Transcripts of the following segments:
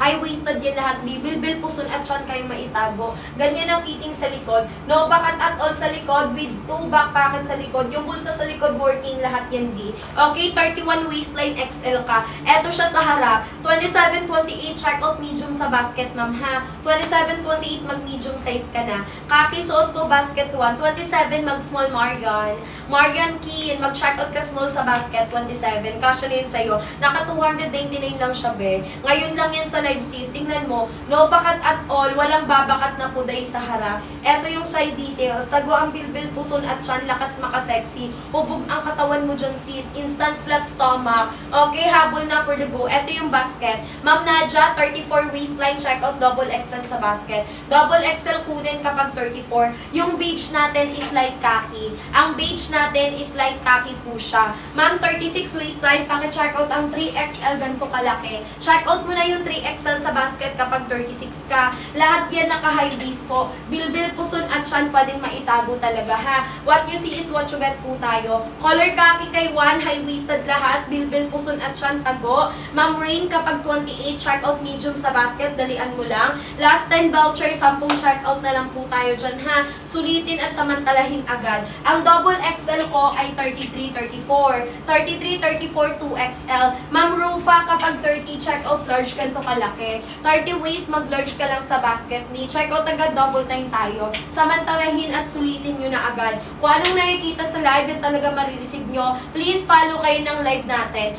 High-waisted yan lahat, bibilbil, puson at tiyan kayo maitago. Ganyan ang fitting sa likod. No bakat at all sa likod with 2 back pocket sa likod. Yung bulsa sa likod working lahat yan, B. Okay, 31 waistline XL ka. Eto siya sa harap. 27-28 check out medium sa basket, ma'am, ha. 27-28 mag-medium size ka na. Kaki suot ko basket 1. 27 mag-small Morgan. Morgan Keen, mag-check out ka small sa basket 27. Kasya na yun sa'yo. Naka 299 lang siya, be. Ngayon lang yan sa live sis. Tingnan mo, no bakat at all, walang babakat na puday sa harap. Eto yung side details. Tago ang bilbil, puson at tiyan, lakas makasexy. Hubog ang katawan mo dyan, sis. Instant flat stomach. Okay, habol na for the go. Eto yung basket. Ma'am Nadja, 34 waistline, check out double XL sa basket. Double XL kunin kapag 34. Yung beige natin is light khaki. Ang beige natin is light khaki po siya. Ma'am, 36 waistline, paki-check out ang 3XL, ganito kalaki. Check out mo na yung 3XL sa basket kapag 36 ka. Lahat yan naka-high waist po. Bilbil, puson at tiyan, pwedeng maitago talaga, ha. What you see is what you get po tayo. Color khaki kay 1, high-waisted lahat. Bilbil, puson at tiyan, tago. Ma'am Rain, kapag 28, check out medium sa basket, dalian mo lang. Last 10 voucher, 10 check out na lang po tayo dyan, ha. Sulitin at samantalahin agad. Ang double XL ko ay 33-34. 33-34 2XL. Ma'am Rufa, kapag 30, check out large, ganito kalaki. 30 waist, mag-large ka lang sa basket ni. Check out agad, double time tayo. Samantalahin at sulitin nyo na agad. Kung anong nakikita sa live, yun talaga marireceive nyo. Please follow kayo ng live natin.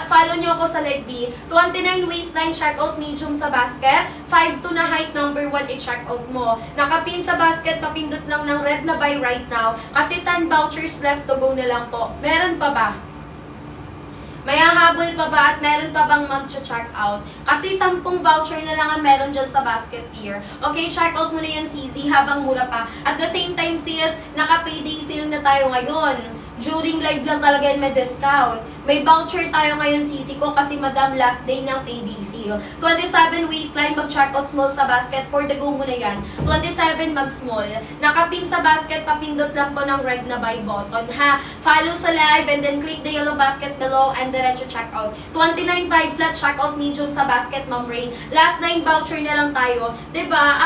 Follow nyo ako sa live B. 29 waistline, check out medium sa basket. 5'2" na height, number 1, i-check out mo. Nakapin sa basket, papindot lang ng red na buy right now. Kasi 10 vouchers left to go na lang po. Meron pa ba? May hahabol pa ba at meron pa bang mag-check out? Kasi 10 voucher na lang ang meron dyan sa basket tier. Okay, check out mo na yan, CZ, habang mura pa. At the same time, sis, naka-payday sale na tayo ngayon. During live lang talaga yan may discount. May voucher tayo ngayon, sisi ko, kasi madam last day ng payday sale. 27 waistline, mag-check out small sa basket. For the go mo na yan. 27 mag-small. Nakapin sa basket, papindot lang po ng red na buy button, ha. Follow sa live and then click the yellow basket below and diretso check out. 29 5 flat, check out medium sa basket, Ma'am Rain. Last 9 voucher na lang tayo. Diba?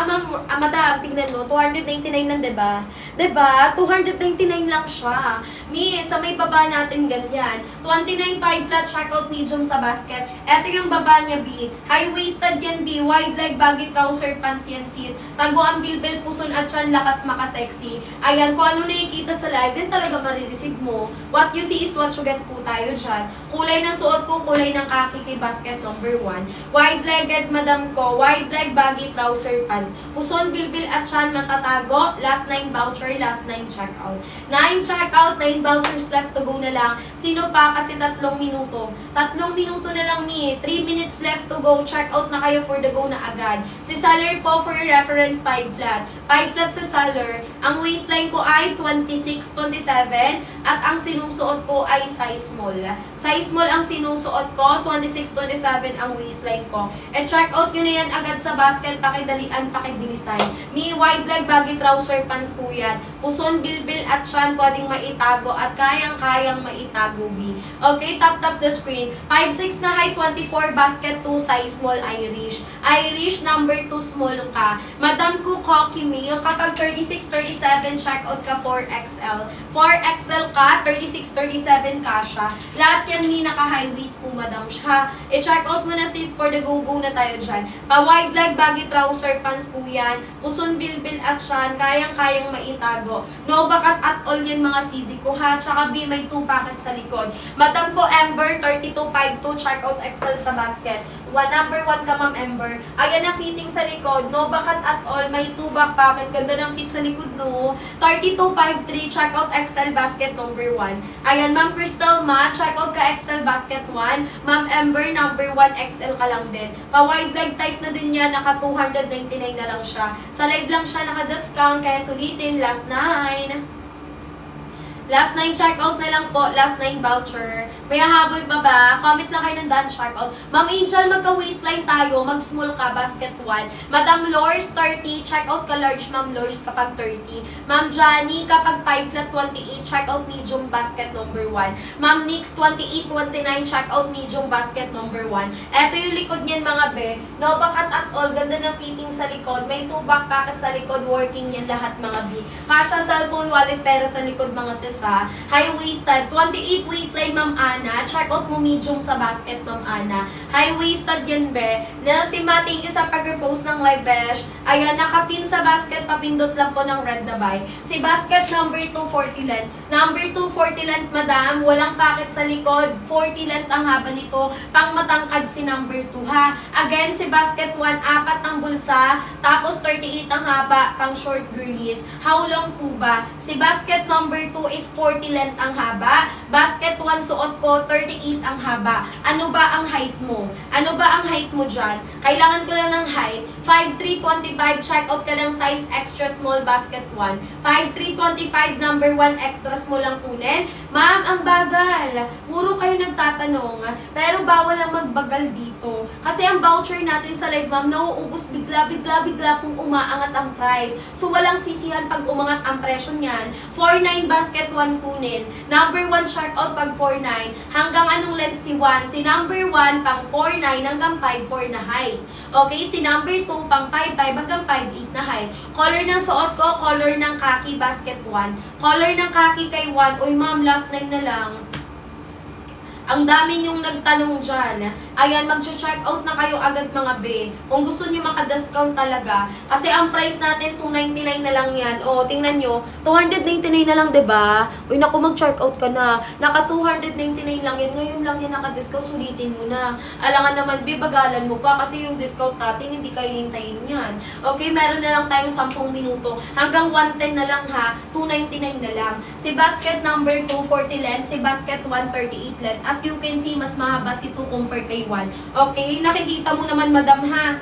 Madam, tignan mo, 299 lang, diba? Diba? 299 lang siya. Sa may baba natin ganyan. 29.5 flat, check out medium sa basket. Ito yung baba niya, B. High-waisted yan, B. Wide leg, baggy trouser, pants yan, sis. Tago ang bilbil, puson at tiyan, lakas makasexy. Ayan, kung ano nakikita sa live, yan talaga marireceive mo. What you see is what you get po tayo dyan. Kulay ng suot ko, kulay ng kaki kay basket number 1. Wide-legged, madam ko. Wide leg, baggy trouser, pants. Puson, bilbil at tiyan, matatago. Last 9 voucher, last 9 check out. 9 check out, 9 vouchers left to go na lang. Sino pa? Kasi 3 minuto. 3 minuto na lang, Mi. 3 minutes left to go. Check out na kayo for the go na agad. Si Saler po, for your reference, 5 flat. 5 flat sa Saler. Ang waistline ko ay 26, 27. At ang sinusuot ko ay size small. Size small ang sinusuot ko. 26, 27 ang waistline ko. And check out nyo na yan agad sa basket. Pakidalian, pakibilisan. Mi, wide leg, baggy trouser, pants po yan. Puson, bilbil at tiyan, pwedeng maitago at kayang-kayang maitago, B. Okay, tap the screen. 5'6 na height, 24, basket 2, size small, Irish. Irish, number 2, small ka. Madam ko, Cocky Meal, kapag 36, 37, check out ka 4XL. 4XL ka, 36, 37 ka siya. Lahat yan, Mi, naka-high waist po, madam siya. I-check out mo na, sis, for the go-go na tayo dyan. Pa-wide leg, baggy trouser, pants po yan. Puson, bilbil at tiyan, kayang-kayang maitago. No bakat at all yan, mga sisi ko, ha. Tsaka B, may 2 packets sa likod. Madam ko, Ember, 3252, check out XL sa basket. Number 1 ka, Ma'am Ember. Ayan ang fitting sa likod. No bakat at all, may 2 back pocket. Ganda ng fit sa likod, no. 3253, check out XL basket number 1. Ayan, Ma'am Crystal Ma, check out ka XL basket 1. Ma'am Ember, number 1 XL ka lang din. Pa-wide leg type na din yan, naka 299 na lang siya. Sa live lang siya naka-discount, kaya sulitin, last 9. Last 9 checkout na lang po. Last 9 voucher. May hahabol pa ba? Comment lang kayo ng daan checkout. Ma'am Angel, magka-waistline tayo. Mag-small ka, basket 1. Madam Lors, 30. Checkout ka large, Ma'am Lors, kapag 30. Ma'am Johnny, kapag 5 flat 28. Checkout medium, basket number 1. Ma'am Nix, 28, 29. Checkout medium, basket number 1. Eto yung likod niyan, mga be. No bakat at all. Ganda ng fitting sa likod. May 2 back pocket sa likod. Working yan lahat, mga B. Kasha, cellphone, wallet, pera sa likod, mga sis, ha. High-waisted. 28 waistline, Ma'am Ana. Check out mo medium sa basket, Ma'am Ana. High-waisted yan, be. Na si Ma, thank you sa pag-repost ng live, besh. Ayan, nakapin sa basket. Papindot lang po ng red na buy. Si basket number 2, 40 length. Number 2, 40 length, madam. Walang packet sa likod. 40 length ang haba nito. Pang matangkad si number 2, ha. Again, si basket 1, 4 ang bulsa. Tapos 38 ang haba. Pang short girlies. How long po ba? Si basket number 2 is 40 length ang haba. Basket 1 suot ko, 38 ang haba. Ano ba ang height mo? Ano ba ang height mo dyan? Kailangan ko lang ng height. 5'3", 25, check out ka ng size extra small, basket 1. 5'3", 25, number 1, extra small lang kunin. Ma'am, ang bagal. Puro kayo nagtatanong. Pero bawal ang magbagal dito. Kasi ang voucher natin sa live, ma'am, nauubos bigla kung umaangat ang price. So, walang sisihan pag umangat ang presyo niyan. 4'9", basket 1 kunin. Number 1, check out pag 4'9". Hanggang anong length si 1? Si number 1, pang 4'9 hanggang 5'4 na height. Okay, si number 2, pang 5'5 hanggang 5'8 na height. Color ng suot ko, color ng khaki, basket 1. Color ng khaki kay 1. Uy, ma'am, last 9 na lang. Ang dami niyong nagtanong dyan. Ayan, mag-check out na kayo agad, mga be. Kung gusto niyo maka-discount talaga. Kasi ang price natin, 299 na lang yan. O, tingnan nyo, 299 na lang, diba? Uy, naku, mag-check out ka na. Naka 299 lang yan. Ngayon lang yan naka-discount, sulitin mo na. Alangan naman, be, bagalan mo pa. Kasi yung discount natin, hindi kayo hintayin yan. Okay, meron na lang tayo 10 minuto. Hanggang 110 na lang, ha. 299 na lang. Si basket number 2, 40 length. Si basket 1, 38 length. As you can see, mas mahaba si 2 compare kay 1. Okay, nakikita mo naman, madam, ha?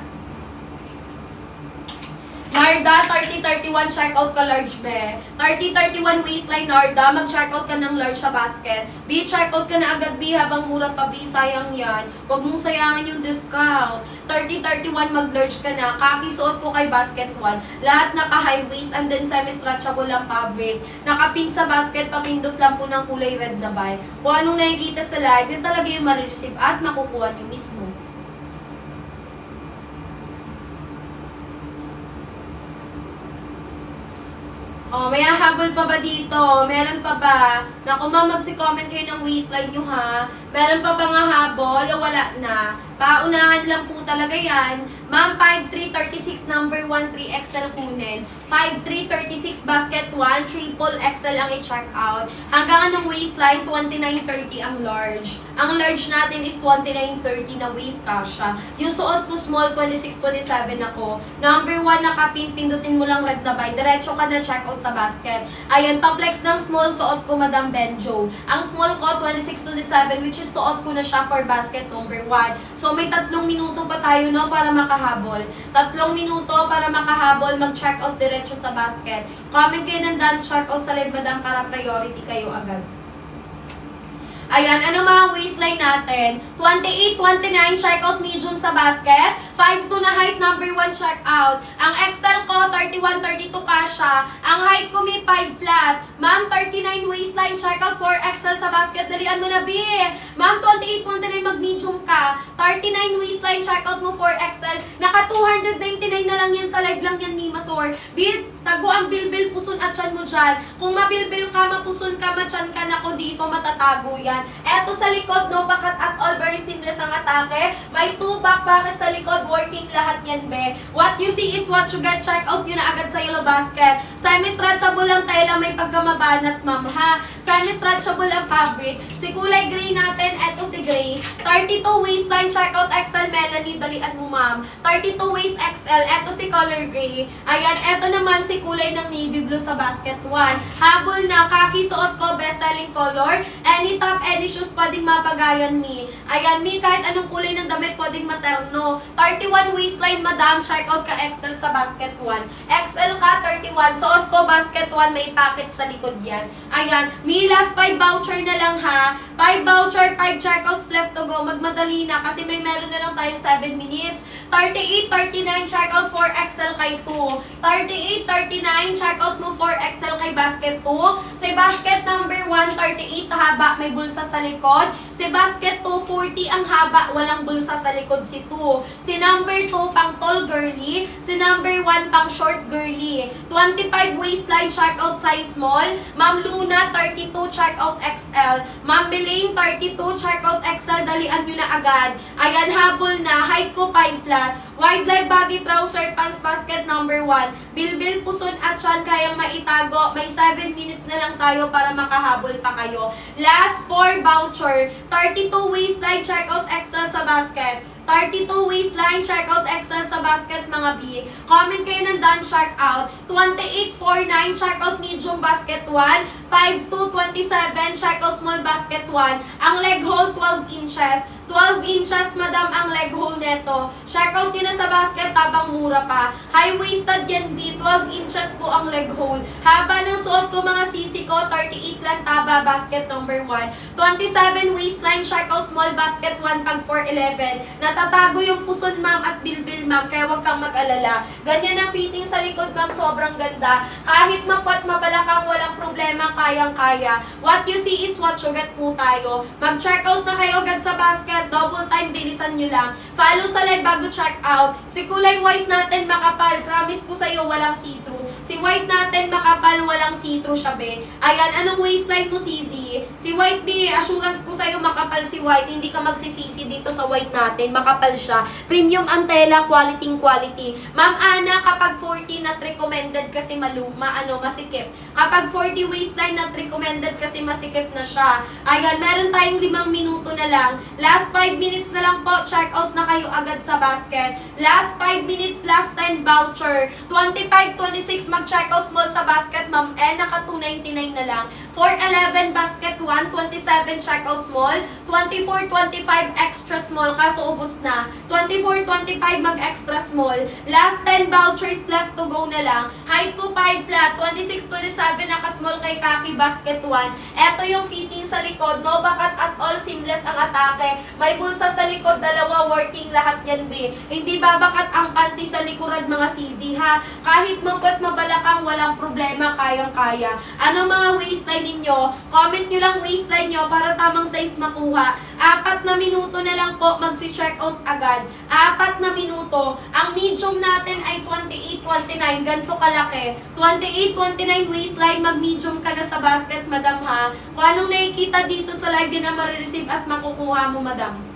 Narda, 30-31, check out ka large, be. 30-31 waistline, Narda. Mag-check out ka ng large sa basket. B, check out ka na agad, B, habang mura pa, B. Sayang yan. Huwag mong sayangin yung discount. 30-31, mag-large ka na. Kaki suot ko kay basket 1. Lahat naka-high waist and then semi-stretchable lang fabric. Naka-pink sa basket, papindot lang po ng kulay red na buy. Kung anong nakikita sa live, yun talaga yung ma-receive at makukuha nyo mismo. Oh, may hahabol pa ba dito? Meron pa ba? Naku, ma'am, magsi-comment kayo ng waistline nyo, ha? Meron pa ba nga habol? Wala na. Paunahan lang po talaga yan. Ma'am, 5'3", 36, number 1, 3XL kunin. 5'3", 36, basket 1, triple XL ang i-check out. Hanggang anong waistline? 29-30 ang large. Ang large natin is 29-30 na waist kasha. Yung suot ko small, 26-27 ako. Number 1, nakapin, pindutin mo lang red na buy. Diretso ka na check out sa basket. Ayan, pa-flex ng small suot ko, Madam Benjo. Ang small ko, 26-27, which is suot ko na siya for basket number 1. So, may 3 minuto pa tayo, no, para makahabol. 3 minuto para makahabol, mag-check out diretso sa basket. Comment kayo ng done check out sa live, madam, para priority kayo agad. Ayan, ano mga waistline natin? 28-29, check out medium sa basket. 5'2 na height, number 1 check out. Ang XL ko, 31-32 kasha. Ang height ko may 5 flat. Ma'am, 39 waistline, check out 4XL sa basket. Dalian mo na, B. Ma'am, 28-29, mag-medium ka. 39 waistline, check out mo 4XL. Naka 299 na lang yan, sa live lang yan, Mima Sor. B, tago ang bilbil, puson at chan mo dyan. Kung mabilbil ka, mapuson ka, matyan ka na ko dito, matatago yan. Eto sa likod, no bakat at all, very seamless ang atake. May 2 back pocket sa likod, working lahat yan, be. What you see is what you get. Check out nyo na agad sa yellow basket. Semi-stretchable lang tela, may pagkamabanat, ma'am, ha. Semi-stretchable ang fabric. Si kulay gray natin, eto si gray. 32 waistline, check out XL Melanie, dalian mo ma'am. 32 waist XL, eto si color gray. Ayan, eto naman si kulay ng navy blue sa basket 1. Habol na, kaki suot ko, best selling color. Any top, any shoes, pwedeng mapagayan mi. Ayan, mi, kahit anong kulay ng damit, pwedeng materno. 31 waistline, madam, check out ka XL sa basket 1. XL ka, 31. Suot ko, basket 1, may packet sa likod yan. Ayan, mi, last 5 voucher na lang ha. 5 voucher, 5 checkouts left to go. Magmadali na kasi may meron na lang tayong 7 minutes. 38, 39, checkout 4XL kay 2. 38, 39, checkout mo 4XL kay basket 2. Si basket number 1, 38 haba, may bulsa sa likod. Si basket 2, 40 ang haba, walang bulsa sa likod si 2. Si number 2, pang tall girly. Si number 1, pang short girly. 25 waistline, checkout size small. Ma'am Luna, 32, checkout XL. Ma'am Melaine, 32, checkout XL, dalian nyo na agad. Ayan, habol na, height ko 5 flat. Wide leg baggy trouser, pants basket number 1. Bilbil, puson at tiyan, kayang maitago. May 7 minutes na lang tayo para makahabol pa kayo. Last 4 voucher. 32 waistline, checkout XL sa basket. 32 waistline, checkout XL sa basket mga B. Comment kayo ng done checkout. 2849, checkout medium basket 1. 5227, checkout small basket 1. Ang leg hole 12 inches. 12 inches, madam, ang leg hole neto. Checkout nyo na sa basket habang mura pa. High-waisted yan, B. 12 inches po ang leg hole. Haba ng suot ko, mga sisi ko, 38 lang taba, basket number 1. 27 waistline, checkout small basket 1 pag 411. Natatago yung puson, ma'am, at bilbil, ma'am, kaya huwag kang mag-alala. Ganyan ang fitting sa likod, ma'am, sobrang ganda. Kahit mapuat, mapalakang, walang problema, kayang-kaya. What you see is what you get po tayo. Mag-checkout na kayo agad sa basket. Double time, bilisan nyo lang. Follow sa live bago check out. Si kulay white natin makapal. Promise ko sa'yo, walang see-through. Si white natin makapal, walang see-through siya, be. Ayan, anong waistline mo, CZ? Si white, be, assurance ko sa'yo, makapal si white. Hindi ka magsisisi dito sa white natin. Makapal siya. Premium ang tela, quality. Ma'am Ana, kapag 40 not recommended kasi masikip. Kapag 40 waistline not recommended kasi masikip na siya. Ayan, meron tayong 5 minuto na lang. Last 5 minutes na lang po, check out na kayo agad sa basket. Last 5 minutes, last 10 voucher. 25, 26, mag-check out small sa basket, ma'am. Naka 299 na lang. 411 basket 1, 27 check out small. 24, 25 extra small, kaso ubos na. 24, 25 mag-extra small. Last 10 vouchers left to go na lang. Height ko 5 flat. 26, 27 naka-small kay Kaki basket 1. Eto yung fitting sa likod. No bakat at all, seamless ang atake. May bulsa sa likod, dalawa, working lahat yan, be. Hindi babakat ang panty sa likuran, mga CZ, ha? Kahit mapot mabalakang, walang problema, kayang-kaya. Ano mga waistline ninyo? Comment nyo lang waistline nyo para tamang size makuha. 4 na minuto na lang po, magsi-check out agad. 4 na minuto. Ang medium natin ay 28, 29, ganito kalaki. 28, 29 waistline, mag-medium ka na sa basket, madam, ha? Kung anong nakikita dito sa live, yun ang marireceive at makukuha mo, madam.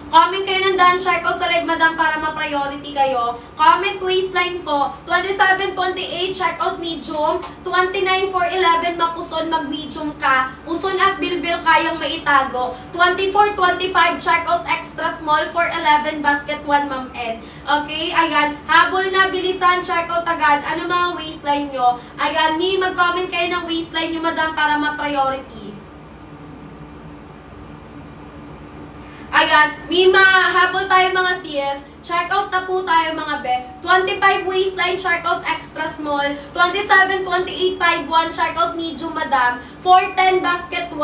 Comment kayo ng done checkout sa live, madam, para ma-priority kayo. Comment waistline po. 27, 28, checkout medium. 29, 411, mapuson, mag-medium ka. Puson at bilbil, kayang maitago. 24, 25, checkout extra small. 411, basket 1, ma'am N. Okay, ayan. Habol na, bilisan, checkout agad. Ano mga waistline nyo? Ayan, mag-comment kayo ng waistline nyo, madam, para ma-priority. Ayan, habol tayo mga CS. Check out na po tayo mga be. 25 waistline, check out extra small. 27, 28, 51, check out medium, madam. 410 basket 1.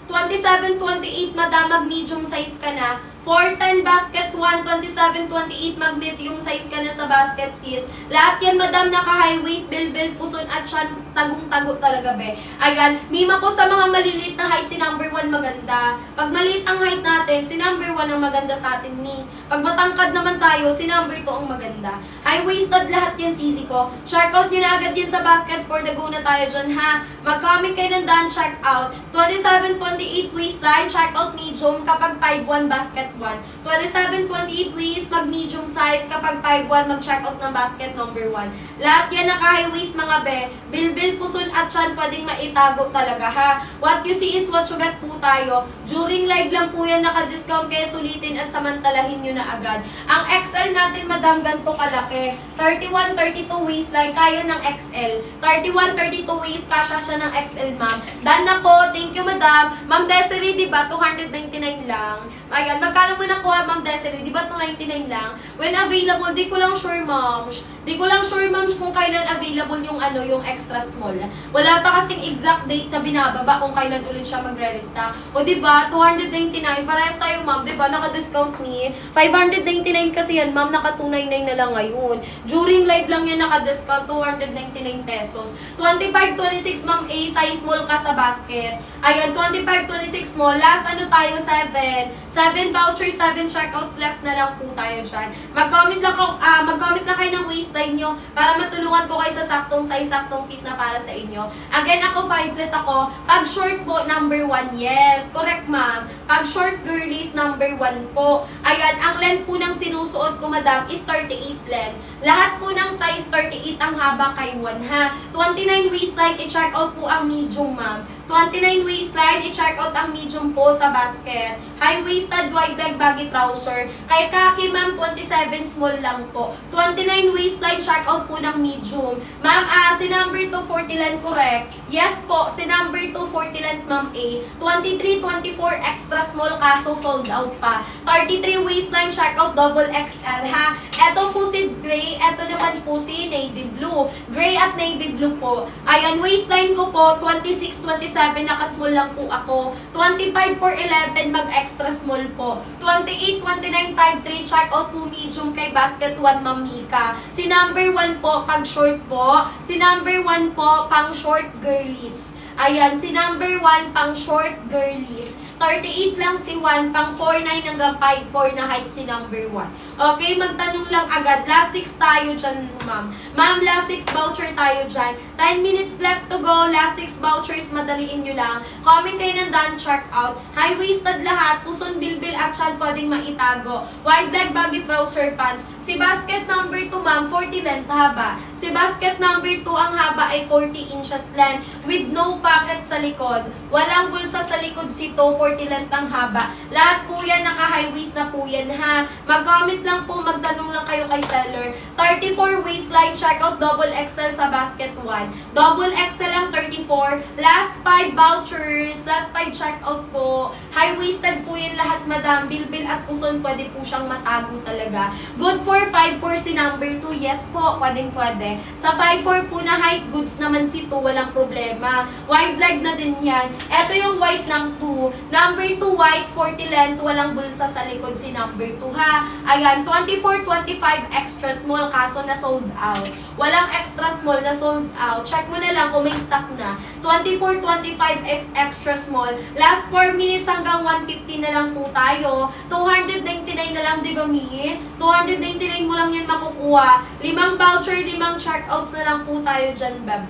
27, 28, madam, mag-medium size ka na. 410 basket 1, 27, 28, mag-medium size ka na sa basket, sis. Lahat yan, madam, naka-high waist, bilbil, puson, at tiyan, tagong-tago talaga, be. Ayan, mima ko sa mga maliliit na height, si number 1 maganda. Pag maliit ang height natin, si number 1 ang maganda sa atin, ni. Pag matangkad naman tayo, si number 2 ang maganda. High-waisted lahat yan, sisi ko. Check out nyo na agad yan sa basket for the go na tayo dyan, ha? Mag-comment kayo ng done check out. 27, 28 waistline, check out medium kapag 5-1 basket 1. 27-28 waist, mag-medium size. Kapag 5'1", mag-check out ng basket number 1. Lahat yan naka-high waist mga be. Bilbil, puson at chan, pwedeng maitago talaga ha. What you see is what you get po tayo. During live lang po yan naka-discount, kaya sulitin at samantalahin nyo na agad. Ang XL natin, madam, ganito kalaki. 31-32 waistline, kaya ng XL. 31-32 waist, kasha siya ng XL, ma'am. Done na po. Thank you, madam. Ma'am Desiree, di ba? 299 lang. Ayan, magkano mo nakuha, ma'am Desiree? Di ba 299 lang? When available, di ko lang sure, ma'am. Di ko lang sure, ma'am, kung kailan available yung yung extra small. Wala pa kasing exact date na binababa kung kailan ulit siya magre-restock. O di ba 299, parehas tayo, ma'am. Di ba naka-discount ni 599 kasi yan, ma'am. Naka 299 na lang ngayon. During live lang yan naka-discount, 299 pesos. 25-26, ma'am, A, size small ka sa basket. Ayan, 25-26 small. Last ano tayo, 7 vouchers, 7 checkouts left na lang po tayo dyan. Mag-comment lang kayo ng waistline nyo para matulungan ko kayo sa saktong size, saktong fit na para sa inyo. Again, ako 5 flat ako. Pag short po, number 1. Yes, correct, ma'am. Pag short girlies, number 1 po. Ayan, ang length po ng sinusuot ko, madam, is 38 length. Lahat po ng size 38 ang haba kay 1, ha. 29 waistline, i-check out po ang medium, ma'am. 29 waistline, i-check out ang medium po sa basket. High-waisted, wide leg, baggy trouser. Kay Kaki, ma'am, 27 small lang po. 29 waistline, check out po ng medium. Ma'am, si number 2, 40 length, correct? Yes po, si number 2, 40 length, ma'am A. 23, 24, extra small, kaso sold out pa. 33 waistline, check out, double XL, ha. Eto po si gray, eto naman po si navy blue. Gray at navy blue po. Ayan, waistline ko po, 26, 27, naka-small lang po ako. 25 for 11, mag-extra small po. 28, 29, 53, check out po medium kay basket 1, Ma'am Mika. Si number 1 po, pag short po. Si number 1 po, pang short girlies. Ayan, si number 1, pang short girlies. 38 lang si 1, pang 4'9 hanggang 5'4 na height si number 1. Okay, magtanong lang agad. Last 6 tayo dyan, ma'am. Ma'am, last 6 voucher tayo dyan. 10 minutes left to go. Last 6 vouchers, madaliin nyo lang. Comment kayo ng done, check out. High-waisted lahat. Puson, bilbil at chan, pwedeng maitago. Wide leg, baggy trouser pants. Si basket number 2, ma'am, 40 length haba. Si basket number 2, ang haba ay 40 inches length with no pocket sa likod. Walang bulsa sa likod si 40 length ang haba. Lahat po yan, naka-high waist na po yan, ha. Mag-comment lang po, magtanong lang kayo kay seller. 34 waistline, check out, double XL sa basket 1. Double XL ang 34. Last 5 vouchers, last 5 check out po. High-waisted po yan lahat, madam. Bilbil at puson, pwede po siyang matago talaga. Good for 5'4 si number 2. Yes po, pwede. Sa 5'4 po na height, goods naman si 2, walang problema. Wide leg na din yan. Ito yung white ng 2. Number 2 white, 40 length, walang bulsa sa likod si number 2, ha. Ayan, 24, 25 extra small, kaso na sold out. Walang extra small na sold out. Check mo na lang kung may stock na. 24, 25 is extra small. Last 4 minutes hanggang 150 na lang po tayo. 299 na lang, di ba, Mi? 299 mo lang yan makukuha. 5 voucher, 5 checkouts na lang po tayo dyan, bab.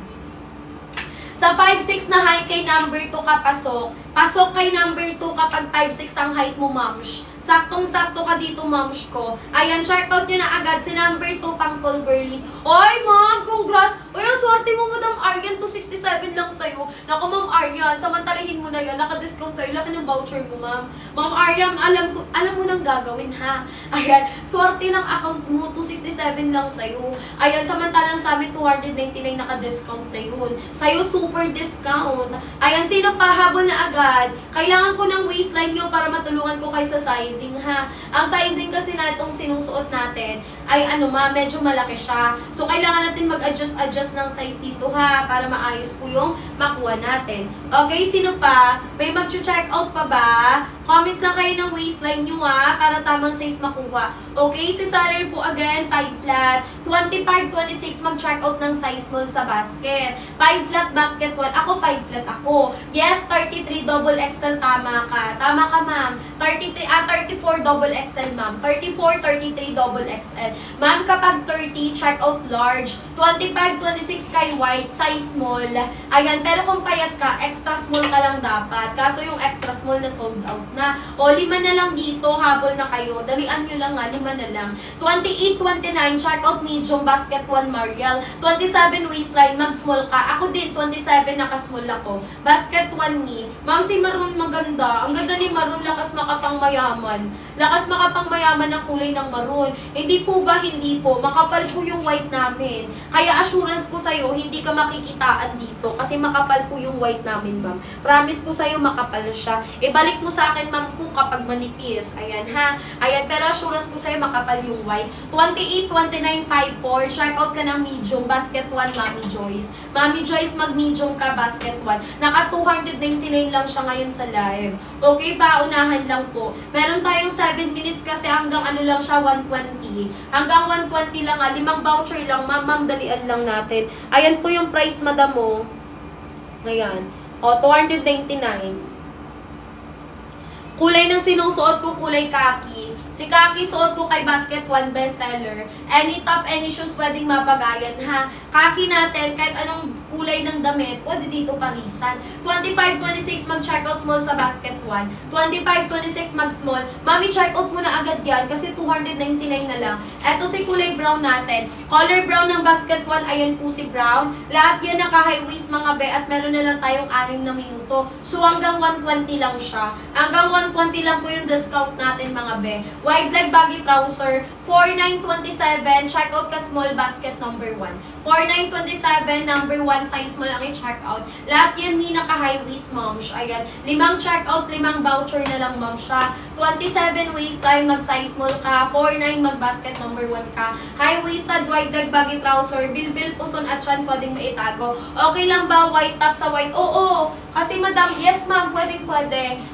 Sa 5'6 na height kay number 2 kapasok. Pasok kay number 2 kapag 5'6 ang height mo, mams. Saktong-sakto ka dito, mams ko. Ayan, check out nyo na agad si number 2 pang tall girlies. Oy, ma'am, congrats! Uy, ang swerte mo, Madam Aryan, 267 lang sa'yo. Naku, Ma'am Aryan, samantalahin mo na yan. Naka-discount sa'yo. Laki ng voucher mo, ma'am. Ma'am Aryan, alam mo nang gagawin, ha? Ayan, swerte ng account mo, 267 lang sa'yo. Ayan, samantalang sa amin, 299 naka-discount na yun. Sa'yo, super discount. Ayan, sino pa habol na agad? Kailangan ko ng waistline nyo para matulungan ko kayo sa sizing, ha? Ang sizing kasi na itong sinusuot natin ay medyo malaki siya. So, kailangan natin mag-adjust ng size dito, ha? Para maayos po yung makuha natin. Okay, sino pa? May mag-check out pa ba? Comment lang kayo ng waistline nyo, ha? Para tamang size makuha. Okay, si Sarah po again, 5 flat. 25, 26, mag-check out ng size small sa basket. 5 flat basket 1. Ako, 5 flat ako. Yes, 33 double XL, tama ka. Tama ka, ma'am. 34 double XL, ma'am. 34, 33 double XL. Ma'am, kapag 30, check out large. 25, 26 kay white, size small. Ayan, pero kung payat ka, extra small ka lang dapat. Kaso yung extra small na sold out na. ha. O, 5 na lang dito, habol na kayo. Dalian nyo lang ha, 5 na lang. 28-29, check out medium, basket 1 Mariel. 27 waistline, mag-small ka. Ako din, 27, naka-small ako. Basket 1 me. Ma'am, si Maroon maganda. Ang ganda ni Maroon, lakas makapang mayaman. Lakas makapang mayaman ang kulay ng Maroon. Hindi po ba? Hindi po. Makapal po yung white namin. Kaya assurance ko sa'yo, hindi ka makikitaan dito. Kasi makapal po yung white namin, ma'am. Promise ko sa'yo, makapal siya. Ibalik mo sa akin, ma'am, ko kapag manipis. Ayan, ha? Ayan, pero assurance ko sa'yo, makapal yung white. 28-29, 5-4. Check out ka ng medium. Basket 1, Mami Joyce. Mami Joyce, mag-medium ka, basket 1. Naka 299 lang siya ngayon sa live. Okay, paunahan lang po. Meron tayong 7 minutes kasi hanggang ano lang siya, 120. Hanggang 120 lang ha. 5 voucher lang, ma'am, dalian lang natin. Ayan po yung price, madam mo. Ayan. O, 299. Kulay ng sinusuot ko, kulay kaki. Si kaki suot ko kay basket 1 bestseller. Any top, any shoes pwedeng mapagayan ha. Kaki natin, kahit anong kulay ng damit, pwede dito parisan. 25-26 mag-check out small sa basket 1. 25-26 mag-small. Mami, check out mo na agad yan kasi 299 na lang. Eto si kulay brown natin. Color brown ng basket 1, ayan po si brown. Lahat yan naka-high waist mga be at meron na lang tayong 6 na minuto. So hanggang 120 lang siya. Hanggang 120 lang po yung discount natin mga be. Wide leg baggy trouser, 4927, check out ka small basket number 1. 4927, number 1 size mo lang i-check out. Lahat yan ni naka-high waist, moms. Ayan, 5 check out, 5 voucher na lang, moms siya. 27 waistline, mag-size small ka. 49 mag-basket number 1 ka. High-waisted, wide leg baggy trouser, bilbil, puson at chan, pwedeng maitago. Okay lang ba white top sa white? Oo, kasi madam, yes ma'am, pwede.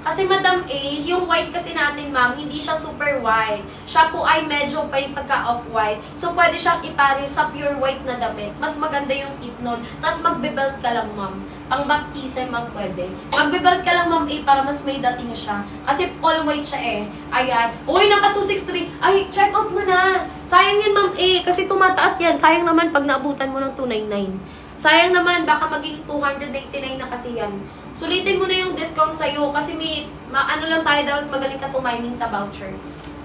Kasi madam Ace, yung white kasi natin ma'am, hindi siya super white. Siya po ay medyo pa yung pagka-off-white. So, pwede siyang ipare sa pure white na damit. Mas maganda yung fit nun. Tapos, magbe-belt ka lang, ma'am. Pang-baptism, ma'am, pwede. Magbe-belt ka lang, ma'am, para mas may dating siya. Kasi all white siya eh. Ayan. Uy, naka 263. Ay, check out mo na. Sayang yan, ma'am, kasi tumataas yan. Sayang naman pag naabutan mo ng 299. Sayang naman, baka maging 289 na kasi yan. Sulitin mo na yung discount sa'yo kasi may, ano lang tayo, dapat magaling ka tumiming sa voucher.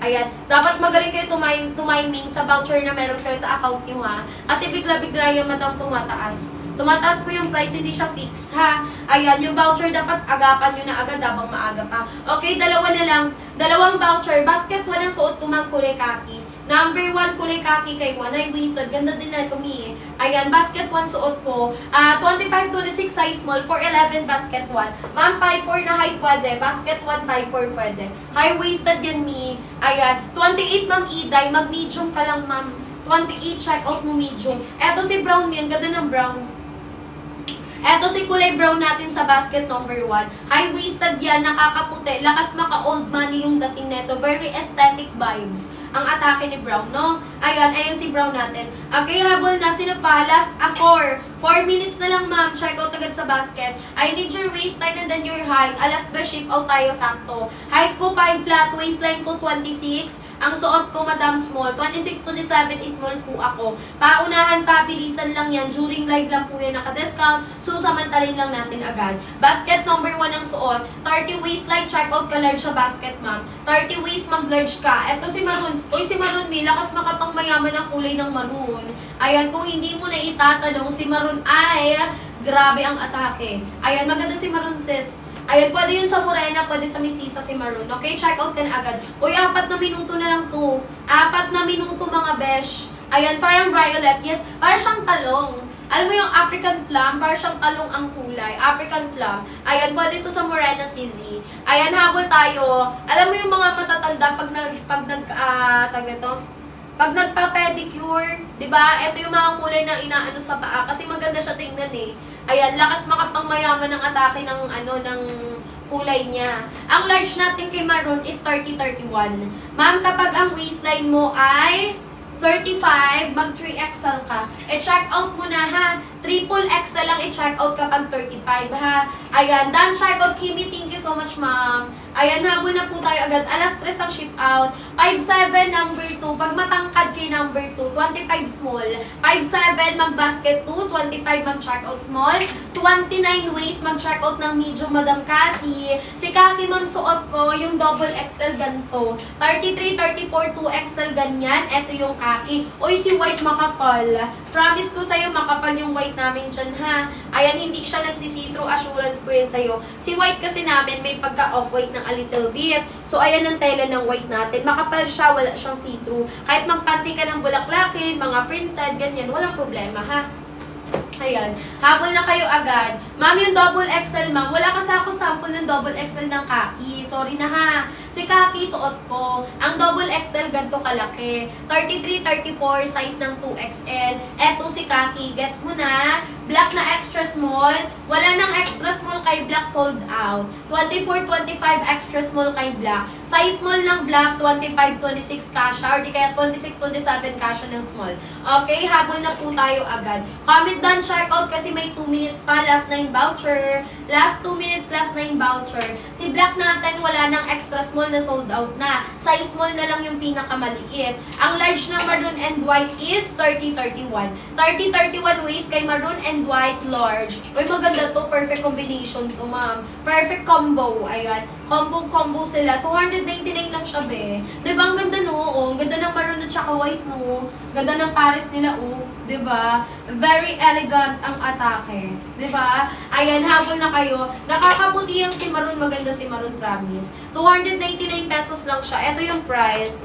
Ayan, dapat magaling kayo tumiming sa voucher na meron kayo sa account nyo ha. Kasi bigla-bigla yung madam tumataas. Tumataas po yung price, hindi siya fix ha. Ayan, yung voucher dapat agapan nyo na agad habang maaga pa. Okay, dalawa na lang. 2 voucher. Basket 1 ang suot ko mang kulay kaki. Number 1 kulay kaki kay 1. High-waisted. Ganda din na ito mi. Ayan, basket 1 suot ko. 25-26 size small. 411 basket 1. Ma'am, 5'4 na high pwede. Basket 1, 5'4 pwede. High-waisted yan mi. Ayan, 28 ma'am Iday. Mag-medium ka lang ma'am. 28, check out mo medium. Eto si brown mi. Ang ganda ng brown. Eto si kulay brown natin sa basket number 1. High-waisted yan, nakakaputi. Lakas maka-old money yung dating neto. Very aesthetic vibes ang atake ni Brown, no? Ayan si Brown natin. Okay, habol na sinapalas. 4 minutes na lang, ma'am. Check out agad sa basket. I need your waistline and then your height. Alas 3 ship out tayo sakto. Height ko 5 flat, waistline ko 26. Ang suot ko, madam, small. 26-27 is small po ako. Paunahan, pabilisan lang yan. During live lang po yan naka-discount. So, samantalin lang natin agad. Basket number 1 ang suot. 30 waistline, check out ka large sa basket, ma'am. 30 waist, mag-large ka. Eto si Maroon. Uy, si Maroon, may lakas makapang mayaman ang kulay ng Maroon. Ayan, kung hindi mo na itatanong, si Maroon ay grabe ang atake. Ayan, maganda si Maroon, sis. Ayan, pwede yun sa morena, pwede sa mistisa si Maroon. Okay, check out ka na agad. Uy, 4 na minuto na lang to. 4 na minuto mga besh. Ayan, parang violet. Yes, parang siyang talong. Alam mo yung African plum, parang siyang talong ang kulay. African plum. Ayan, pwede ito sa morena CZ. Ayan, habol tayo. Alam mo yung mga matatanda pag nagpa-pedicure, 'di ba? Ito yung mga kulay na inaano sa paa kasi maganda siya tingnan eh. Ayan, lakas makapangmayaman ng atake ng kulay niya. Ang large natin kay Maroon is 30-31. Ma'am, kapag ang waistline mo ay 35, mag 3XL ka. I-check out mo na ha. Triple XL lang i-check out kapag 35 ha. Ayan, done check out. Kimi, thank you so much ma'am. Ayan, habol na po tayo agad. Alas 3 ang ship out. 5'7 number 2. Pag matangkad kay number 2, 25 small. 5'7", mag-basket 2. 25, mag-checkout small. 29 waist, mag-checkout ng medium, Madam Cassie. Si Kaki, ma'am, suot ko yung double XL ganito. 33, 34, 2XL ganyan. Ito yung Kaki. Uy, si white makapal. Promise ko sa'yo, makapal yung white namin dyan, ha? Ayan, hindi siya nagsisitro. Assurance ko yun sa'yo. Si white kasi namin, may pagka-off-white ng a little bit. So, ayan ang tela ng white natin. Makapal siya, wala siyang see-through. Kahit magpanty ka ng bulaklakin, mga printed, ganyan, walang problema, ha? Ayan. Habol na kayo agad. Ma'am, yung double XL, ma'am. Wala kasi ako sample ng double XL ng Kaki. Sorry na, ha. Si Kaki, suot ko. Ang double XL, ganito kalaki. 33, 34, size ng 2XL. Eto si Kaki. Gets mo na? Black na extra small. Wala nang extra small kay black, sold out. 24, 25 extra small kay black. Size small ng black, 25, 26 kasha. Or di kaya 26, 27 kasha ng small. Okay, habol na po tayo agad. Comment done, checkout kasi may 2 minutes pa. Last 9 voucher. Last 2 minutes, last 9 voucher. Si black natin, wala nang extra small na sold out na. Size small na lang yung pinakamaliit. Ang large na maroon and white is 30, 31. 30, 31 waist kay maroon and white large. Uy, maganda to. Perfect combination to, ma'am. Perfect combo. Ayan. Combo sila. 299 lang siya, be. Diba? Ang ganda, no? Oh, ang ganda ng maroon at saka white, no? Ganda ng pares nila, oh. Diba? Very elegant ang atake. Diba? Ayan, habol na kayo. Nakakaputi ang si maroon. Maganda si maroon, promise. 299 pesos lang siya. Ito yung price.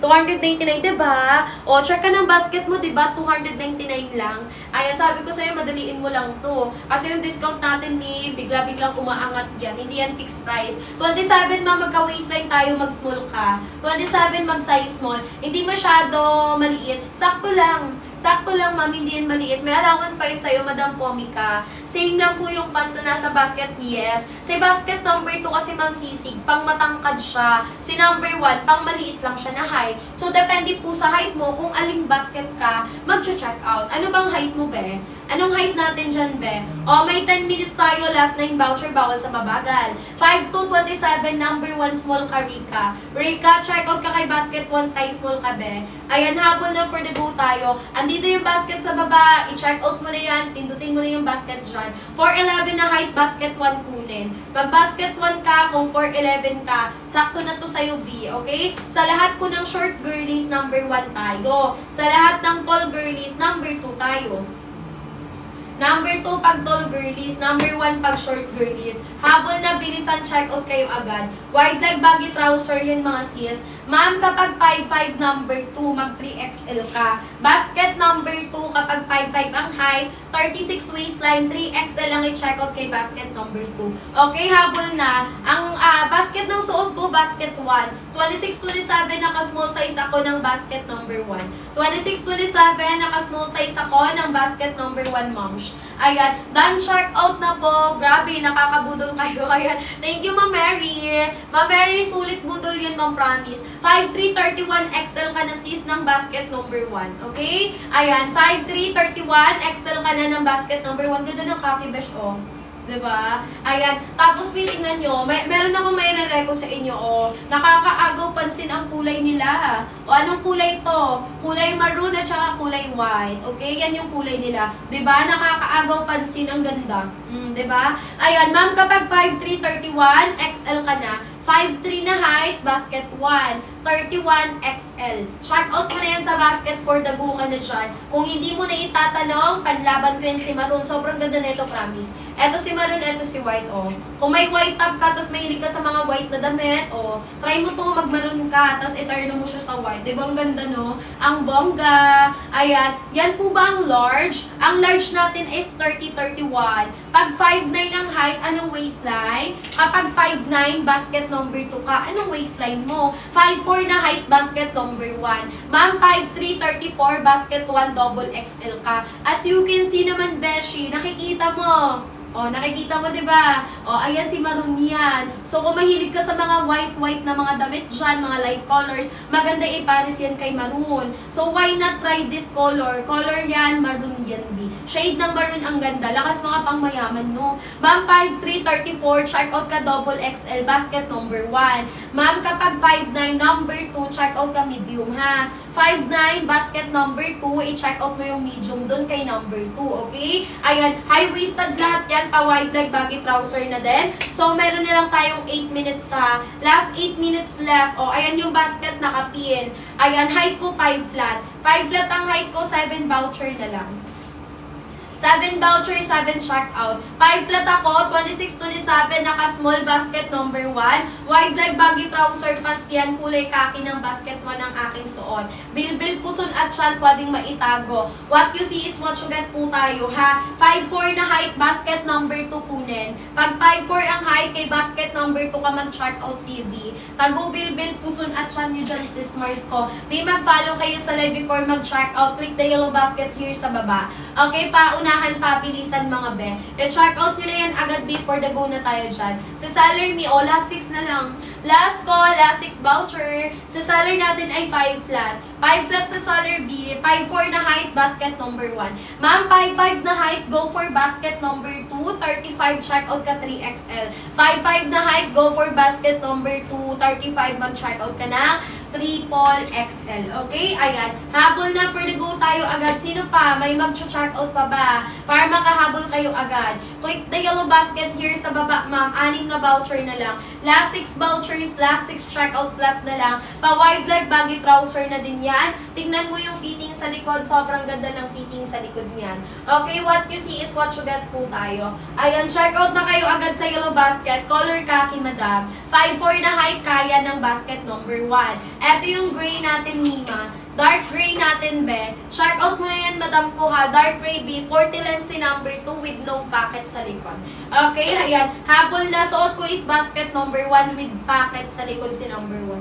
299, diba? O, check ka ng basket mo, diba? 299 lang. Ayan, sabi ko sa'yo, madaliin mo lang to. Kasi yung discount natin ni bigla-biglang umaangat yan. Hindi yan fixed price. 27, magka-waistline tayo, mag-small ka. 27, mag-size small. Hindi masyado maliit. Sakto lang. Sakto lang, ma'am, hindi yan maliit. May allowance pa yun sa'yo, Madam Pomica. Same lang po yung pants na nasa basket, yes. Si basket number 2 kasi, ma'am, sisig, pang matangkad siya. Si number 1, pang maliit lang siya na height. So, depende po sa height mo kung aling basket ka, mag-check out. Ano bang height mo, be? Anong height natin dyan, be? O, may 10 minutes tayo, last 9 voucher, bawal sa mabagal. 5-2-27, number 1, small ka, Rika. Rika, check out ka kay basket 1, size small ka, be. Ayan, habol na for the go tayo. Andito yung basket sa baba, i-check out mo na yan, pindutin mo na yung basket dyan. 4'11 na height, basket 1 kunin. Mag-basket 1 ka, kung 4'11 ka, sakto na to sa'yo, B, okay? Sa lahat po ng short girlies, number 1 tayo. Sa lahat ng tall girlies, number 2 tayo. Number 2 pag tall girlies, number 1 pag short girlies. Habol na, bilisan, check out kayo agad. Wide leg baggy trouser yan, mga sis. Ma'am, kapag 5'5 number 2, mag 3XL ka. Basket number 2, kapag 5'5 ang height, 36 waistline, 3XL lang i-check out kay basket number 2. Okay, habol na. Ang basket ng suot ko, basket 1. 26-27, naka-small size ako ng basket number 1. 26-27, naka-small size ako ng basket number 1, moms. Ayan, done, check out na po. Grabe, nakakabudol kayo. Ayan, thank you, Ma'am Mary. Ma'am Mary, sulit budol yan, Ma'am, promise. 5'3", 31 XL ka na, sis, ng basket number 1. Okay? Ayan, 5'3", 31 XL ka na ng basket number 1. Ganda ng Kaki Besh, oh. Diba? Ayan. Tapos, tingnan nyo, meron akong may re-reco sa inyo, oh. Nakakaagaw pansin ang kulay nila. O, anong kulay to? Kulay maroon at saka kulay white. Okay? Yan yung kulay nila. Diba? Nakakaagaw pansin. Ang ganda. Diba? Ayan, ma'am, kapag 5'3", 31 XL ka na, 5'3 na height, basket 1, 31 XL. Check out mo na yan sa basket for the go ka na dyan. Kung hindi mo na itatanong, panlaban ko yan si Maroon. Sobrang ganda na ito, promise. Eto si Maroon, eto si White, oh. Kung may white top ka, tapos mahilig ka sa mga white na damit, oh, try mo to, mag-maroon ka, tapos i-turn mo siya sa white. Diba ang ganda, no? Ang bongga. Ayan. Yan po ba ang large? Ang large natin is 30-31. Pag 5'9 ang height, anong waistline? Kapag 5'9, basket number 2 ka, anong waistline mo? 5'4 na height, basket number 1. Ma'am, 5'3", 34, basket 1, double XL ka. As you can see naman, Beshi, nakikita mo. O, nakikita mo, di ba? O, ayan si maroon yan. So, kung mahilig ka sa mga white na mga damit dyan, mga light colors, maganda ipares yan kay maroon. So, why not try this color? Color yan, maroon yan, B. Shade ng maroon ang ganda. Lakas mga pangmayaman, no? Ma'am, 5'3", 34, check out ka double XL, basket number 1. Ma'am, kapag 5'9", number 2, check out ka medium, ha? 5'9", basket number 2, i-check out mo yung medium doon kay number 2, okay? Ayan, high-waisted lahat yan, pa-wide leg, baggy trouser na din. So, meron na lang tayong 8 minutes sa last 8 minutes left. O, ayan yung basket nakapin. Ayan, height ko 5 flat. 5 flat ang height ko, 7 voucher na lang. 7 voucher, 7 check out. 5 flat ako, 26-27, naka-small basket number 1. Wide leg baggy trouser pants yan, kulay kaki ng basket 1 ang aking suot. Bilbil, puson at tiyan, pwedeng maitago. What you see is what you get po tayo, ha? 5'4 na height, basket number 2 kunin. Pag 5'4 ang height, kay basket number 2 ka mag-check out CZ. Tago, bilbil, puson at tiyan nyo dyan, sis Mars ko. Di mag-follow kayo sa live before mag-check out. Click the yellow basket here sa baba. Okay, paunahan, pabilisan mga be. I-check out nyo na yan agad before the go na tayo dyan. Sa seller me, last 6 na lang. Last call, last 6 voucher. Sa seller natin ay 5 flat. 5 flat sa seller B, 5'4 na height, basket number 1. Ma'am, 5'5 na height, go for basket number 2. 35, check out ka 3XL. 5'5 na height, go for basket number 2. 35, mag-check out ka na triple XL. Okay? Ayan. Habol na for the go tayo agad. Sino pa? May mag-check out pa ba? Para makahabol kayo agad. Click the yellow basket here sa baba, ma'am. 6 na voucher na lang. Last 6 vouchers, last 6 checkouts left na lang. Pa-wide leg, baggy trouser na din yan. Tingnan mo yung fitting sa likod. Sobrang ganda ng fitting sa likod niyan. Okay? What you see is what you get po tayo. Ayan. Checkout na kayo agad sa yellow basket. Color khaki, madam. 5'4 na height, kaya ng basket number 1. Ito yung gray natin, Nima. Dark gray natin, be. Check out mo na yan, madam ko, ha. Dark gray, B. 40 lens si number 2 with no pocket sa likod. Okay, ayan. Habol na. Suot ko is basket number 1 with pocket sa likod si number 1.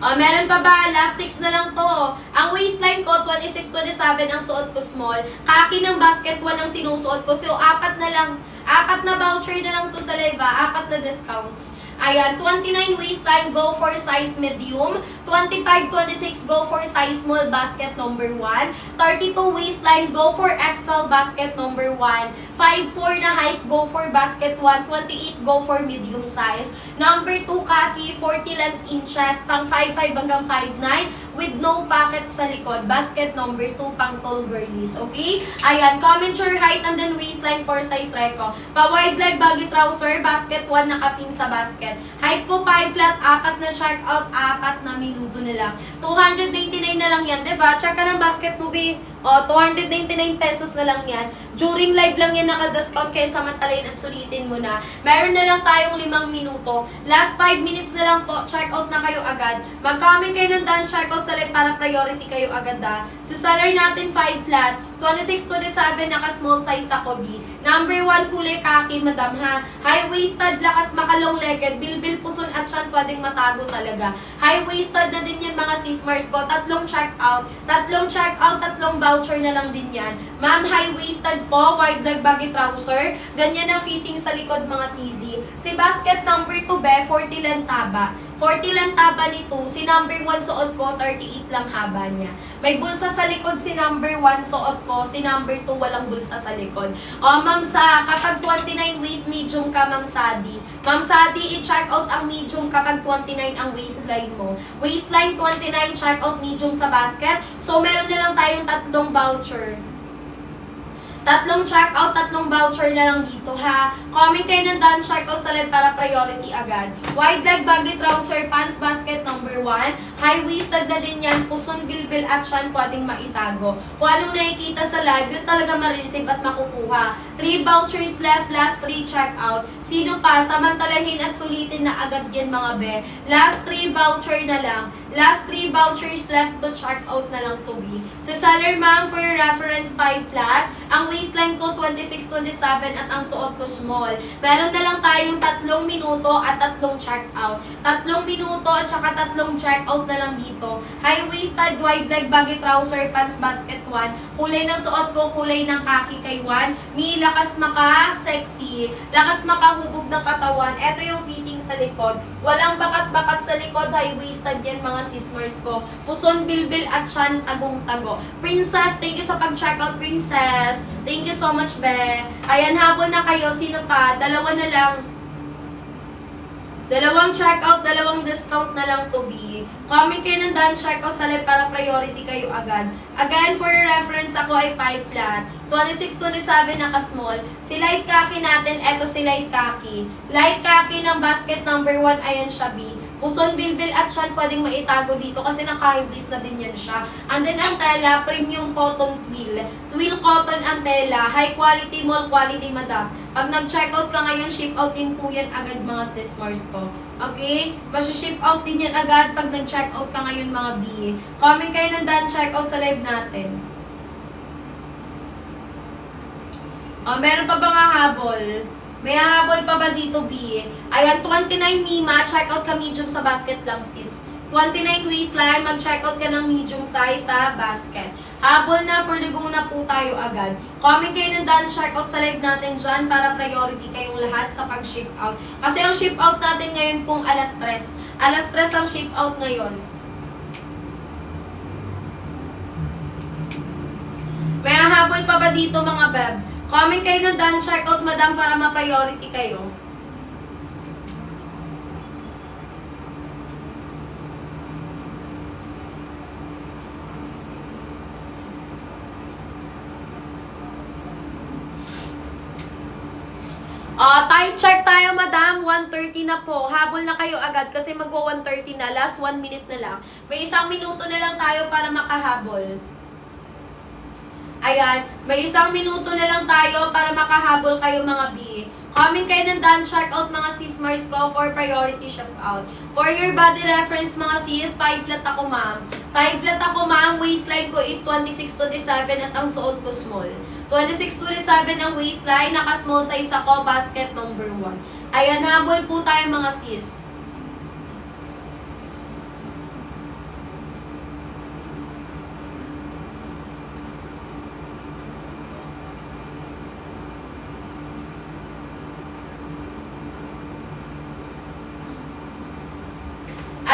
Meron pa ba? Last 6 na lang to. Ang waistline ko, 26-27, ang suot ko small. Kaki ng basket 1 ang sinusuot ko. So, 4 na lang. 4 na voucher na lang to sa live, 4 na discounts. Ayan, 29 waistline, go for size medium. 25-26, go for size small, basket number 1. 32 waistline, go for XL, basket number 1. 5'4 na height, go for basket 1. 28, go for medium size. Number 2, khaki, 40 length inches, pang 5'5 hanggang 5'9 with no pocket sa likod. Basket number 2, pang tall girlies. Okay? Ayan, comment your height and then waistline for size reco. Pa-wide leg, baggy trouser, basket 1, nakapin sa basket. Height ko 5 flat, 4 na check out, 4 na minuto na lang. 299 na lang yan, diba? Check ka ng basket mo, B. 299 pesos na lang yan. During live lang yan naka-discount, kaya samantalayin at sulitin mo na. Meron na lang tayong 5 minuto. Last 5 minutes na lang po, check out na kayo agad. Mag-comment kayo ng done check out sa live para priority kayo agad, ha. Sa seller natin 5 flat, 26-27, naka-small size ako, B. Number 1, kulay kaki, madam, ha. High-waisted, lakas makalong-legged, bilbil, puson at tiyan, pwedeng matago talaga. High-waisted na din yan, mga sis-mars ko. 3 check-out, 3 check-out, 3 voucher na lang din yan. Ma'am, high-waisted po, wide leg baggy trouser. Ganyan ang fitting sa likod, mga CZ. Si basket number 2, be, 40 lang taba. 40 lang taba nito. Si number 1 suot ko, 38 lang haba niya. May bulsa sa likod si number 1 suot ko. Si number 2 walang bulsa sa likod. Ma'am Sa, kapag 29 waist medium ka, Ma'am Sadi. Ma'am Sadi, i-check out ang medium kapag 29 ang waistline mo. Waistline 29, check out medium sa basket. So, meron na lang tayong 3 voucher. 3 check-out, 3 voucher na lang dito, ha. Comment kayo ng done check-out sa live para priority agad. Wide leg, baggy trouser, pants, basket number 1. High-waisted na din yan. Puson, bilbil at tiyan, pwedeng maitago. Kung anong nakikita sa live, yun talaga ma-receive at makukuha. 3 vouchers left, last 3 check-out. Sino pa? Samantalahin at sulitin na agad yan, mga be. Last 3 voucher na lang. Last 3 vouchers left to check out na lang to be. Sa seller, ma'am, for your reference, 5 flat. Ang waistline ko, 26-27 at ang suot ko small. Meron na lang tayong 3 minuto at 3 check out. 3 minuto at saka 3 pag-check out na lang dito. High-waisted, wide leg, baggy trouser, pants, basket 1. Kulay ng suot ko, kulay ng kaki kay 1. Mi, lakas maka-sexy. Lakas makahubog ng katawan. Ito yung fitting sa likod. Walang bakat-bakat sa likod. High-waisted yan mga sismers ko. Puson, bilbil, at tiyan, tagong-tago. Princess, thank you sa pag-check out, Princess. Thank you so much, be. Ayan, habol na kayo. Sino pa? Dalawa na lang. Dalawang checkout, dalawang discount na lang to be. Comment kayo ng done checkout sa live para priority kayo agad. Again, for your reference, ako ay 5 flat. 26-27 naka-small. Si light khaki natin, eto si light khaki. Light khaki ng basket number 1, ayan siya B. Puson, bilbil at tiyan pwedeng maitago dito kasi naka-high-waist na din yan siya. And then ang tela, premium cotton twill. Twill cotton ang tela. High quality, mall quality, madam. Pag nag-checkout ka ngayon, ship out din po yan agad mga sismars ko. Okay? Masya-ship out din yan agad pag nag-checkout ka ngayon mga B. Comment kayo ng done checkout sa live natin. Meron pa ba nga habol? May habol pa ba dito, B? Ayan, 29 Mima, checkout ka medium sa basket lang, sis. 29 waistline, mag-checkout ka ng medium size sa basket. Habol na, for the go na po tayo agad. Comment kayo ng done checkout sa live natin dyan para priority kayong lahat sa pag-ship out. Kasi ang ship out natin ngayon pong alas 3. Alas 3 ang ship out ngayon. May habol pa ba dito mga beb? Comment kayo ng done checkout, madam, para ma-priority kayo. Time check tayo, madam. 1:30 na po. Habol na kayo agad kasi magwa 1:30 na. Last 1 minute na lang. May 1 minuto na lang tayo para makahabol. Ayan, may 1 minuto na lang tayo para makahabol kayo mga B. Comment kayo ng done checkout mga sismars ko for priority ship out. For your body reference mga sis, 5 flat ako ma'am. 5 flat ako ma'am, waistline ko is 26-27 at ang suot ko small. 26-27 ang waistline, naka-small size ako, basket number 1. Ayan, habol po tayo mga sis.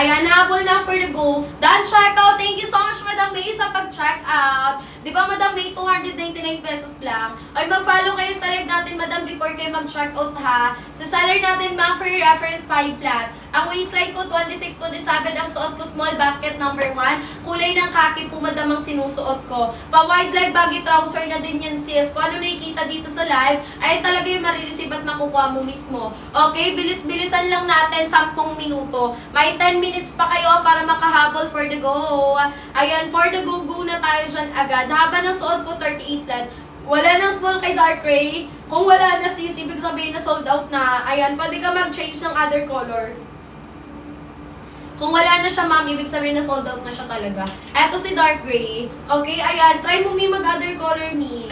Ayan, habol na for the go. Done checkout. Thank you so much, Madam May, sa pag-check out. Di ba, Madam May, 299 pesos lang. Ay, mag-follow kayo sa live natin, Madam, before kayo mag-check out, ha. Sa seller natin, ma'am, for your reference, 5 flat. Ang waistline ko, 26-27. Ang suot ko, small basket number 1. Kulay ng khaki po, Madam, ang sinusuot ko. Pa-wide leg, baggy trouser na din yan, sis. Kung ano nakikita dito sa live, ay talaga yung marireceive at makukuha mo mismo. Okay, bilis-bilisan lang natin, 10 minuto. May 10 minutes pa kayo para makahabol for the go. Ayan, for the go na tayo dyan agad. Haba ng suot ko, 38 lang. Wala nang small kay dark gray. Kung wala na sis, ibig sabihin na sold out na. Ayan, pwede ka mag-change ng other color. Kung wala na siya, ma'am, ibig sabihin na sold out na siya talaga. Eto si dark gray. Okay, ayan, try mo mag-other color, me.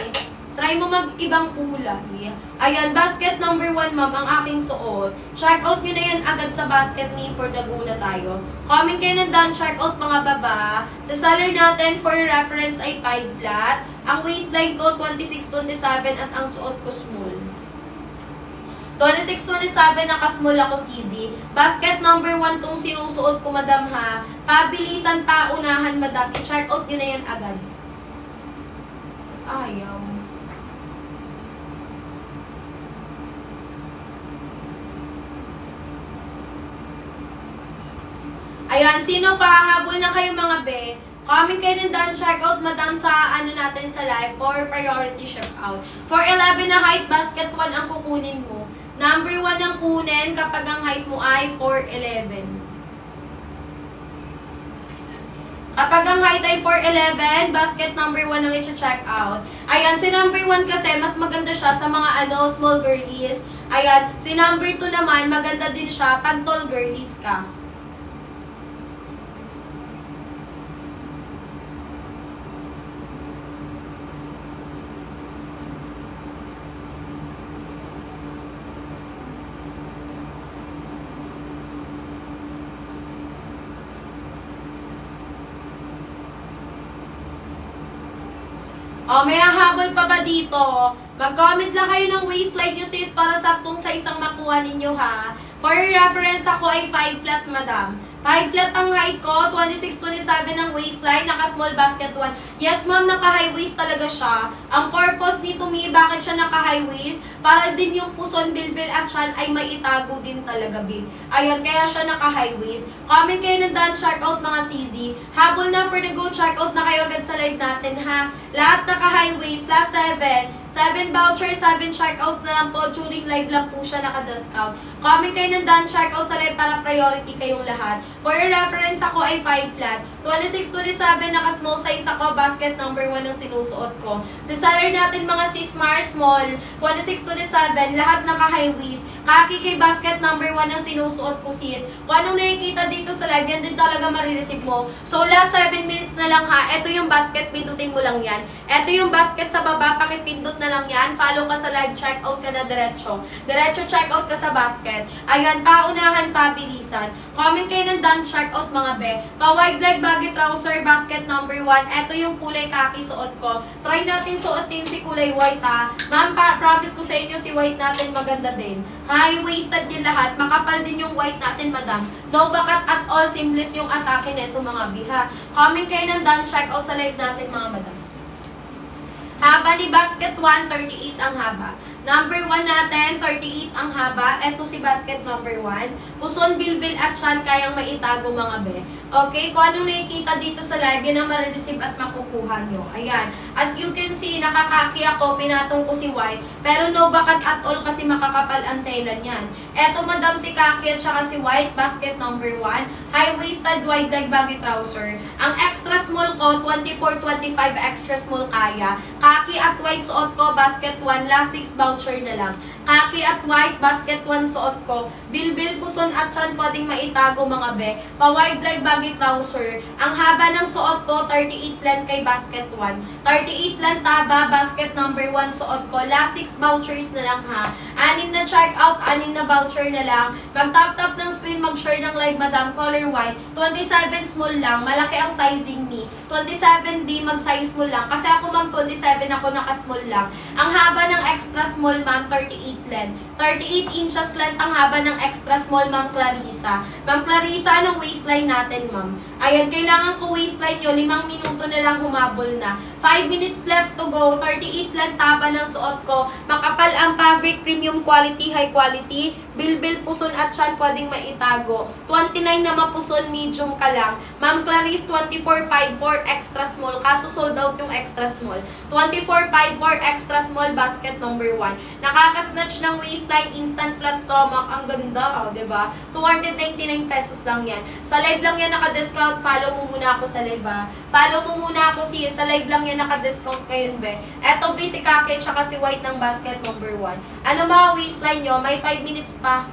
Try mo mag-ibang kulay. Ayan, basket number 1, ma'am, ang aking suot. Check out nyo na yan agad sa basket ni for the go na tayo. Comment kayo ng done check out, mga baba. Sa seller natin, for reference ay 5 flat. Ang waistline ko, 26-27 at ang suot ko small. 26-27, naka-small ako, CZ. Basket number 1 tong sinusuot ko, madam, ha. Pabilisan, paunahan, madam. I-check out nyo na yan agad. Ayaw. Ayan, sino pa? Habol na kayo mga be. Comment kayo ng done checkout, madam, sa ano natin sa live for priority ship out. For 11 na height, basket 1 ang kukunin mo. Number 1 ang kunin kapag ang height mo ay 4'11". Kapag ang height ay 4'11", basket number 1 ang i-check out. Ayan, si number 1 kasi mas maganda siya sa mga small girlies. Ayan, si number 2 naman, maganda din siya pag tall girlies ka. O, may hahabol pa ba dito? Mag-comment lang kayo ng waistline nyo sis para saktong sa isang makuha ninyo ha. For your reference, ako ay 5 flat madam. 5 flat ang height ko, 26-27 ang waistline, naka-small basket 1. Yes ma'am, naka-high waist talaga siya. Ang purpose nito mi, bakit siya naka-high waist? Para din yung puson, bilbil at tiyan ay may itago din talaga babe. Ayun, kaya siya naka-high waist. Comment kayo ng done checkout mga CZ. Habol na for the go, checkout na kayo agad sa live natin ha. Lahat naka-high waist, last 7 voucher, 7 checkouts na lang po. During live lang po siya naka-discount. Comment kayo ng done checkout sa live para priority kayong lahat. For your reference, ako ay 5 flat. 26-27, naka-small size ako. Basket number 1 ang sinusuot ko. Si seller natin mga sis Mars Small, 26-27, lahat naka-high waist. Kaki kay basket number 1 ang sinusuot ko sis. Kung anong nakikita dito sa live, yan din talaga marireceive mo. So last 7 minutes na lang ha. Ito yung basket, pindutin mo lang yan. Ito yung basket sa baba, pakipindot na lang yan. Follow ka sa live, check out ka na diretso. Diretso check out ka sa basket. Ayan, paunahan, pabilisan. Comment kayo ng done check out mga be. Pa-wide leg baggy trouser, basket number 1. Ito yung kulay kaki suot ko. Try natin suotin si kulay white ha. Ma'am, promise ko sa inyo si white natin maganda din. High-waisted din lahat. Makapal din yung white natin, madam. No bakat at all. Seamless yung atake na ito, mga biha. Comment kayo ng done check out sa live natin, mga madam. Haba ni basket 1, 38 ang haba. Number 1 natin, 38 ang haba. Ito si basket number 1. Puson, bilbil at tiyan, kayang maitago mga be. Okay, kung ano nakikita dito sa live, yan ang ma-receive at makukuha nyo. Ayan. As you can see, nakakaki ako, pinatong ko si white. Pero no bakat at all kasi makakapal ang tela niyan. Eto madam si kaki at saka si white, basket number 1. High-waisted, wide leg, baggy trouser. Ang extra small ko, 24-25 extra small kaya. Kaki at white suot ko, basket 1, last 6 voucher na lang. Kaki at white, basket 1 suot ko. Bilbil, puson at tiyan, pwedeng maitago mga be. Pa-wide leg, baggy trouser. Ang haba ng suot ko, 38 length kay basket 1. 38 length taba, basket number 1 suot ko. Last 6 vouchers na lang ha. 6 na check out, 6 na voucher na lang. Mag-tap-tap ng screen, mag-share ng live madam, color white. 27 small lang, malaki ang sizing ni. 27D, mag-size mo lang. Kasi ako ma'am, 27 ako, naka-small lang. Ang haba ng extra small ma'am, 38 length. 38 inches length ang haba ng extra small ma'am Clarissa. Ma'am Clarissa, anong waistline natin ma'am? Ayan, kailangan ko waistline nyo, 5 minuto na lang humabol na. 5 minutes left to go, 38 lang taba ng suot ko. Makapal ang fabric, premium quality, high quality. Bilbil, puson at tiyan, pwedeng maitago. 29 na mapuson, medium ka lang. Ma'am Clarice, 24.54 extra small. Kaso sold out yung extra small. 24.54 extra small, basket number 1. Nakaka-snatch ng waistline, instant flat stomach. Ang ganda, oh, diba? 299 pesos lang yan. Sa live lang yan naka-discount. Follow mo muna ako sa live, ha? Follow mo muna ako siya. Sa live lang yan naka-discount ngayon, be. Eto, si kaki, tsaka si white ng basket number 1. Ano mga waistline nyo? May 5 minutes pa.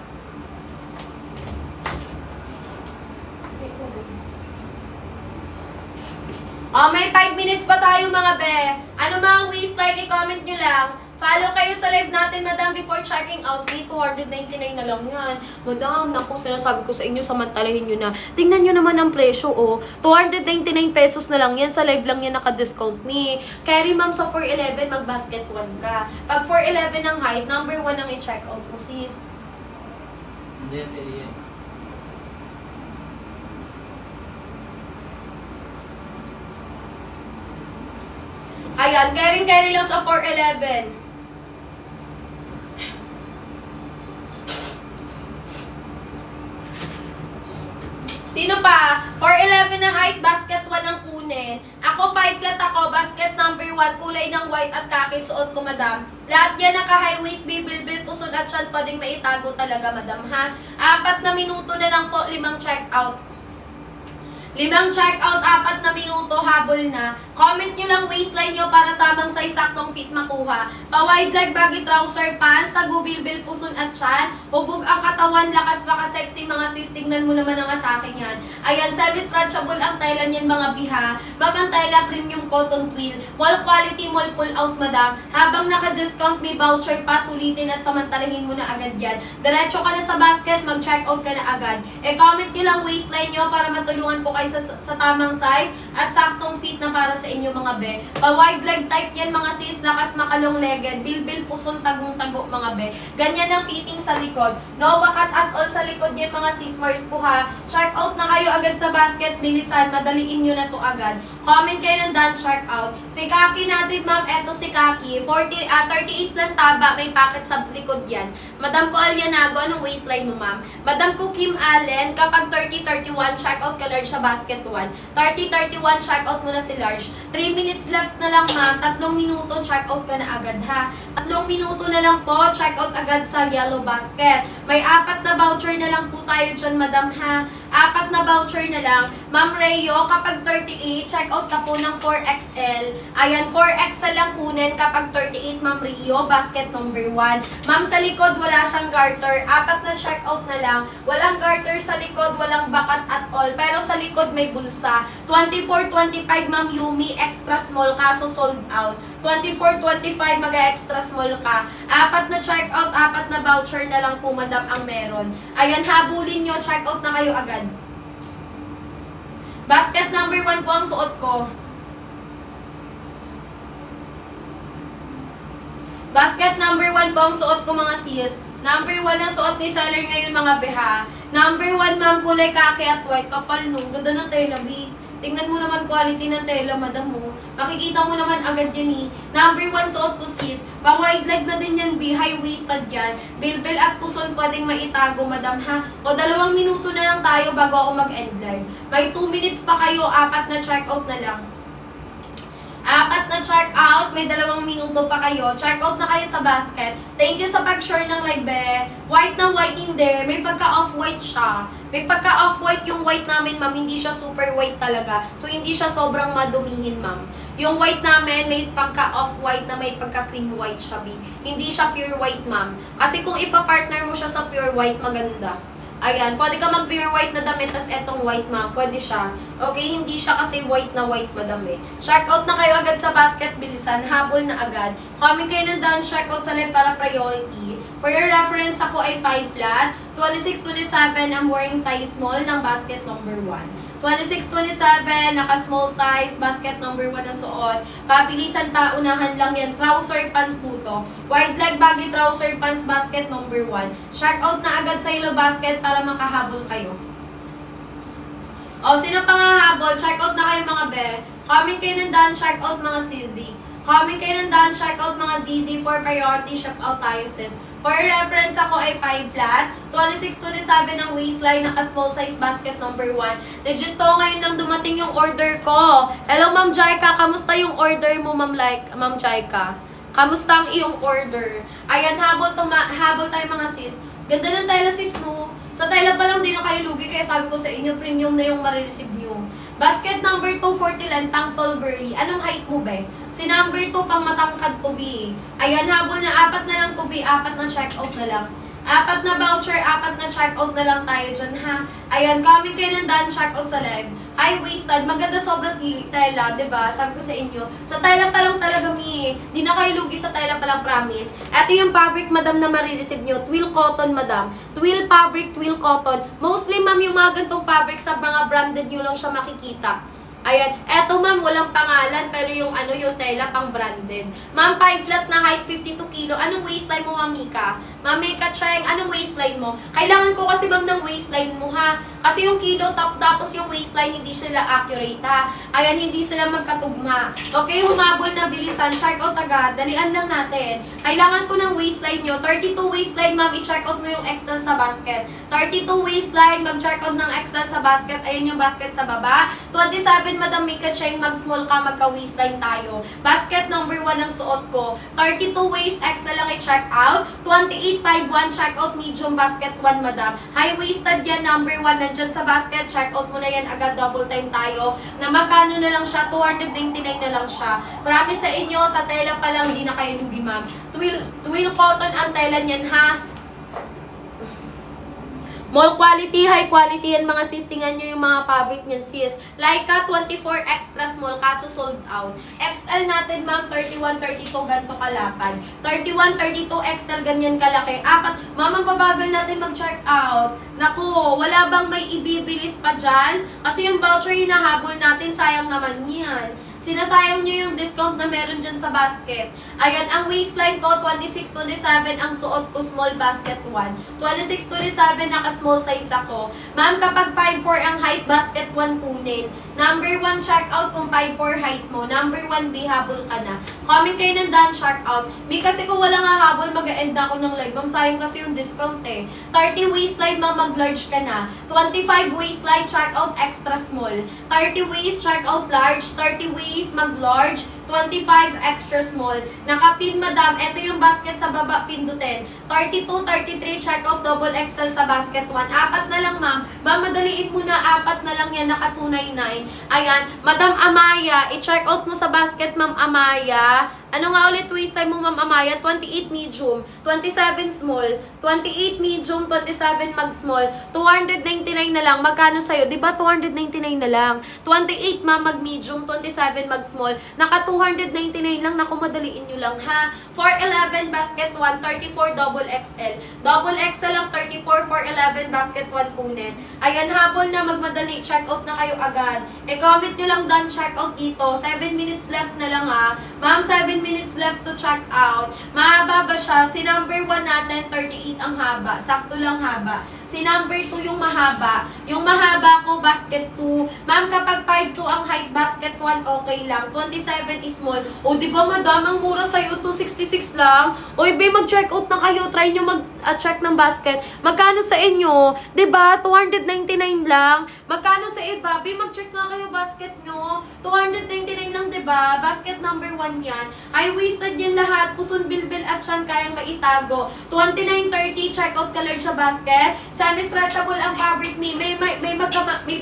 Oh, may 5 minutes pa tayo mga be. Ano mga waistline, i-comment nyo lang. Follow kayo sa live natin, madam, before checking out. May 299 na lang yan. Madam, naku, sinasabi ko sa inyo, samantalahin nyo na. Tingnan nyo naman ang presyo, oh. 299 pesos na lang yan. Sa live lang yan naka-discount me. Carry, ma'am, sa 411, mag-basket 1 ka. Pag 411 ang height, number 1 ang i-check out mo, sis. Hindi yan si Ian. Ayan, carry lang sa 411. Sino pa? 411 na height, basket 1 ang kunin. Ako, 5 flat ako, basket number 1, kulay ng white at kaki, suot ko, madam. Lahat yan naka-high waist, bibilbil, puson at tiyan, pwedeng maitago talaga, madam, ha? 4 na minuto na lang po, 5 check out. 5 check out, 4 na minuto, habol na. Comment nyo lang waistline nyo para tamang size, saktong fit makuha. Pa-wide leg, baggy trouser, pants, tagubilbil, puson at tiyan. Hubog ang katawan, lakas pa ka-sexy, mga sis, tignan mo naman ang atake niyan. Ayan, semi-stretchable ang tela niyan, mga biha. Babang tela, premium cotton twill. Mall quality, mall pull out, madam. Habang naka-discount, may voucher pa, sulitin at samantalahin mo na agad yan. Diretso ka na sa basket, mag-check out ka na agad. E-comment nyo lang waistline nyo para matulungan ko kayo kayo sa tamang size at saktong fit na para sa inyo mga be. Pa-wide leg type yan mga sis, lakas makalong legged, bilbil puson tagong-tago mga be. Ganyan ang fitting sa likod. No bakat at all sa likod yan mga sis, Mars po ha. Check out na kayo agad sa basket, bilisan, madaliin nyo na to agad. Comment kayo ng done, check out. Si Kaki natin ma'am, eto si Kaki, 38 lang taba, may packet sa likod yan. Madam ko Alianago, anong waistline mo ma'am? Madam ko Kim Allen, kapag 30-31, check out ka large sa basket 1. 30-31, check out mo na si large. 3 minutes left na lang ma'am, 3 minuto, check out ka na agad ha. 3 minuto na lang po, check out agad sa yellow basket. May 4 na voucher na lang po tayo dyan madam ha. 4 na voucher na lang. Ma'am Rayo, kapag 38, check out ka po ng 4XL. Ayan, 4XL lang kunin kapag 38, Ma'am Rio, basket number 1. Ma'am, sa likod, wala siyang garter. 4 na check out na lang. Walang garter sa likod, walang bakat at all. Pero sa likod, may bulsa. 24-25, Ma'am Yumi, extra small, kaso sold out. 24-25, mag-extra small ka. 4 na check out, 4 na voucher na lang po, madam, ang meron. Ayan, habulin nyo, check out na kayo agad. Basket number 1 po ang suot ko. Basket number 1 po ang suot ko mga sis. Number 1 ang suot ni seller ngayon mga beha. Number 1 ma'am, kulay kaki at white. Kapal nung, ganda ng tela B. Tingnan mo naman quality ng tela, madam mo. Makikita mo naman agad yan eh. Number 1 suot ko sis. Pa-wide leg na din yan B, high-waisted yan. Bilbil at puson pwedeng maitago, madam ha. O 2 minuto na lang tayo bago ako mag-end live. May 2 minutes pa kayo, 4 na check out na lang. 4 na check out, may 2 minuto pa kayo. Check out na kayo sa basket. Thank you sa pag-share ng live, be. White na white hindi. May pagka-off-white siya. May pagka-off-white yung white namin, ma'am. Hindi siya super white talaga. So, hindi siya sobrang madumihin, ma'am. Yung white namin, may pagka-off-white na may pagka-cream white siya, B. Hindi siya pure white, ma'am. Kasi kung ipa-partner mo siya sa pure white, maganda. Ayan, pwede ka mag-pure white na damit, tas etong white, ma'am. Pwede siya. Okay, hindi siya kasi white na white, madam eh. Check out na kayo agad sa basket, bilisan. Habol na agad. Comment kayo ng down, check out sa live para priority. For your reference, ako ay 5 flat. 26-27, I'm wearing size small ng basket number 1. 26-27, naka-small size, basket number 1 na suot. Pabilisan pa, unahan lang yan. Trouser pants po to. Wide leg baggy trouser pants, basket number 1. Check out na agad sa yellow basket para makahabol kayo. O, sino pang hahabol? Check out na kayo mga be. Comment kayo ng done, check out mga CZ. Comment kayo ng done, check out mga ZZ for priority, shop out tayo sis. For your reference, ako ay 5 flat, 26-27 ang waistline, naka-small size basket number 1. Legit to, ngayon lang dumating yung order ko. Hello, Ma'am Jaika, kamusta yung order mo, Ma'am Jaika? Kamusta ang iyong order? Ayan, habol tayo mga sis. Ganda ng tela sis mo. Sa tela pa lang din na kayo lugi, kaya sabi ko sa inyo, premium na yung marireceive nyo. Basket number 240 lang, pang tall girly. Anong height mo, be? Si number 2, pang matangkad to be. Ayan, habol na 4 na lang to be, 4 na check out na lang. 4 na voucher, 4 na check out na lang tayo dyan, ha? Ayan, comment kayo ng done, check out sa live. High-waisted, maganda sobrang tela, diba? Sabi ko sa inyo, sa tela pa lang talaga, mi. Di na kayo lugi sa tela pa lang, promise. Ito yung fabric, madam, na marireceive nyo. Twill cotton, madam. Twill fabric, twill cotton. Mostly, ma'am, yung mga gantong fabric sa mga branded nyo lang siya makikita. Ayan, eto ma'am, walang pangalan, pero yung yung tela pang branded. Ma'am, 5 flat na height, 52 kilo. Anong waistline mo, Ma'am Mika? Ma'am Mika Cheng, anong waistline mo? Kailangan ko kasi ma'am ng waistline mo, ha? Kasi yung kilo tapos yung waistline, hindi sila accurate, ha? Ayan, hindi sila magkatugma. Okay, humabol na, bilisan. Check out agad. Dalian lang natin. Kailangan ko ng waistline nyo. 32 waistline, ma'am. I-check out mo yung XL sa basket. 32 waistline, mag-check out ng XL sa basket. Ayan yung basket sa baba. 27, Madam Mika Cheng, mag-small ka, magka-waistline tayo. Basket number 1 ang suot ko. 32 waist, XL lang i-check out. 28.51, check out medium basket 1, madam. High-waisted yan, number 1. Nandyan sa basket, check out mo na yan agad, double time tayo. Na magkano na lang siya? 299 na lang siya. Promise sa inyo, sa tela pa lang, di na kayo lugi, ma'am. Twill cotton ang tela niyan, ha? Mall quality, high quality yan mga sis. Tingnan nyo yung mga fabric niyan sis. Laika 24 extra small kaso sold out. XL natin ma'am 31, 32 ganito kalapad. 31, 32 XL ganyan kalaki. Apat, ma'am ang babagal natin mag-check out. Naku, wala bang may ibibilis pa dyan? Kasi yung voucher hinahabol natin, sayang naman yan. Sinasayang nyo yung discount na meron dyan sa basket. Ayan, ang waistline ko, 26-27, ang suot ko, small basket 1. 26-27, naka-small size ako. Ma'am, kapag 5'4 ang height, basket 1 kunin. Number 1, check out kung 5'4 height mo. Number 1, B, habol ka na. Comment kayo ng done, check out. B, kasi kung wala nga habol, mag-end na ako ng live. Ma'am, sayang kasi yung discount eh. 30 waistline, ma'am, mag-large ka na. 25 waistline, check out, extra small. 30 waist, check out, large. 30 waist, mag-large. 25 extra small. Nakapin, madam. Ito yung basket sa baba, pindutin. 32, 33, check out, double XL sa basket 1. Apat na lang, ma'am. Ma'am, madaliin mo na. Apat na lang yan, naka 299. Ayan. Madam Amaya, i-check out mo sa basket, ma'am Amaya. Ano nga ulit waistline mo, ma'am Amaya? 28 medium, 27 small, 28 medium, 27 mag-small, 299 na lang. Magkano sa'yo? Diba 299 na lang? 28 ma'am mag-medium, 27 mag-small. Naka 299 lang. Naku, madaliin nyo lang ha. 411 basket 1, 34 double XL. Double XL lang 34, 411 basket 1 kunin. Ayan, habol na, magmadali. Check out na kayo agad. E-comment nyo lang done check out dito. 7 minutes left na lang ha. Ma'am, 7 minutes left to check out. Mahaba ba siya? Si number 1 natin, 38 ang haba. Sakto lang haba. Si number 2 yung mahaba. Yung mahaba ko, basket 2. Ma'am, kapag 5'2 ang height, basket 1, okay lang. 27 is small. O, di ba madam, ang mura sa'yo, 266 lang. O, ibe, mag-check out na kayo. Try nyo mag-check ng basket. Magkano sa inyo? Di ba? 299 lang. Magkano sa iba? Be, mag-check nga kayo basket nyo. 299 lang, di ba? Basket number 1 yan. High-waisted yan lahat. Puson, bilbil at siyan, kayang maitago. 29.30, check out color sa basket. Semi-stretchable ang fabric ni. May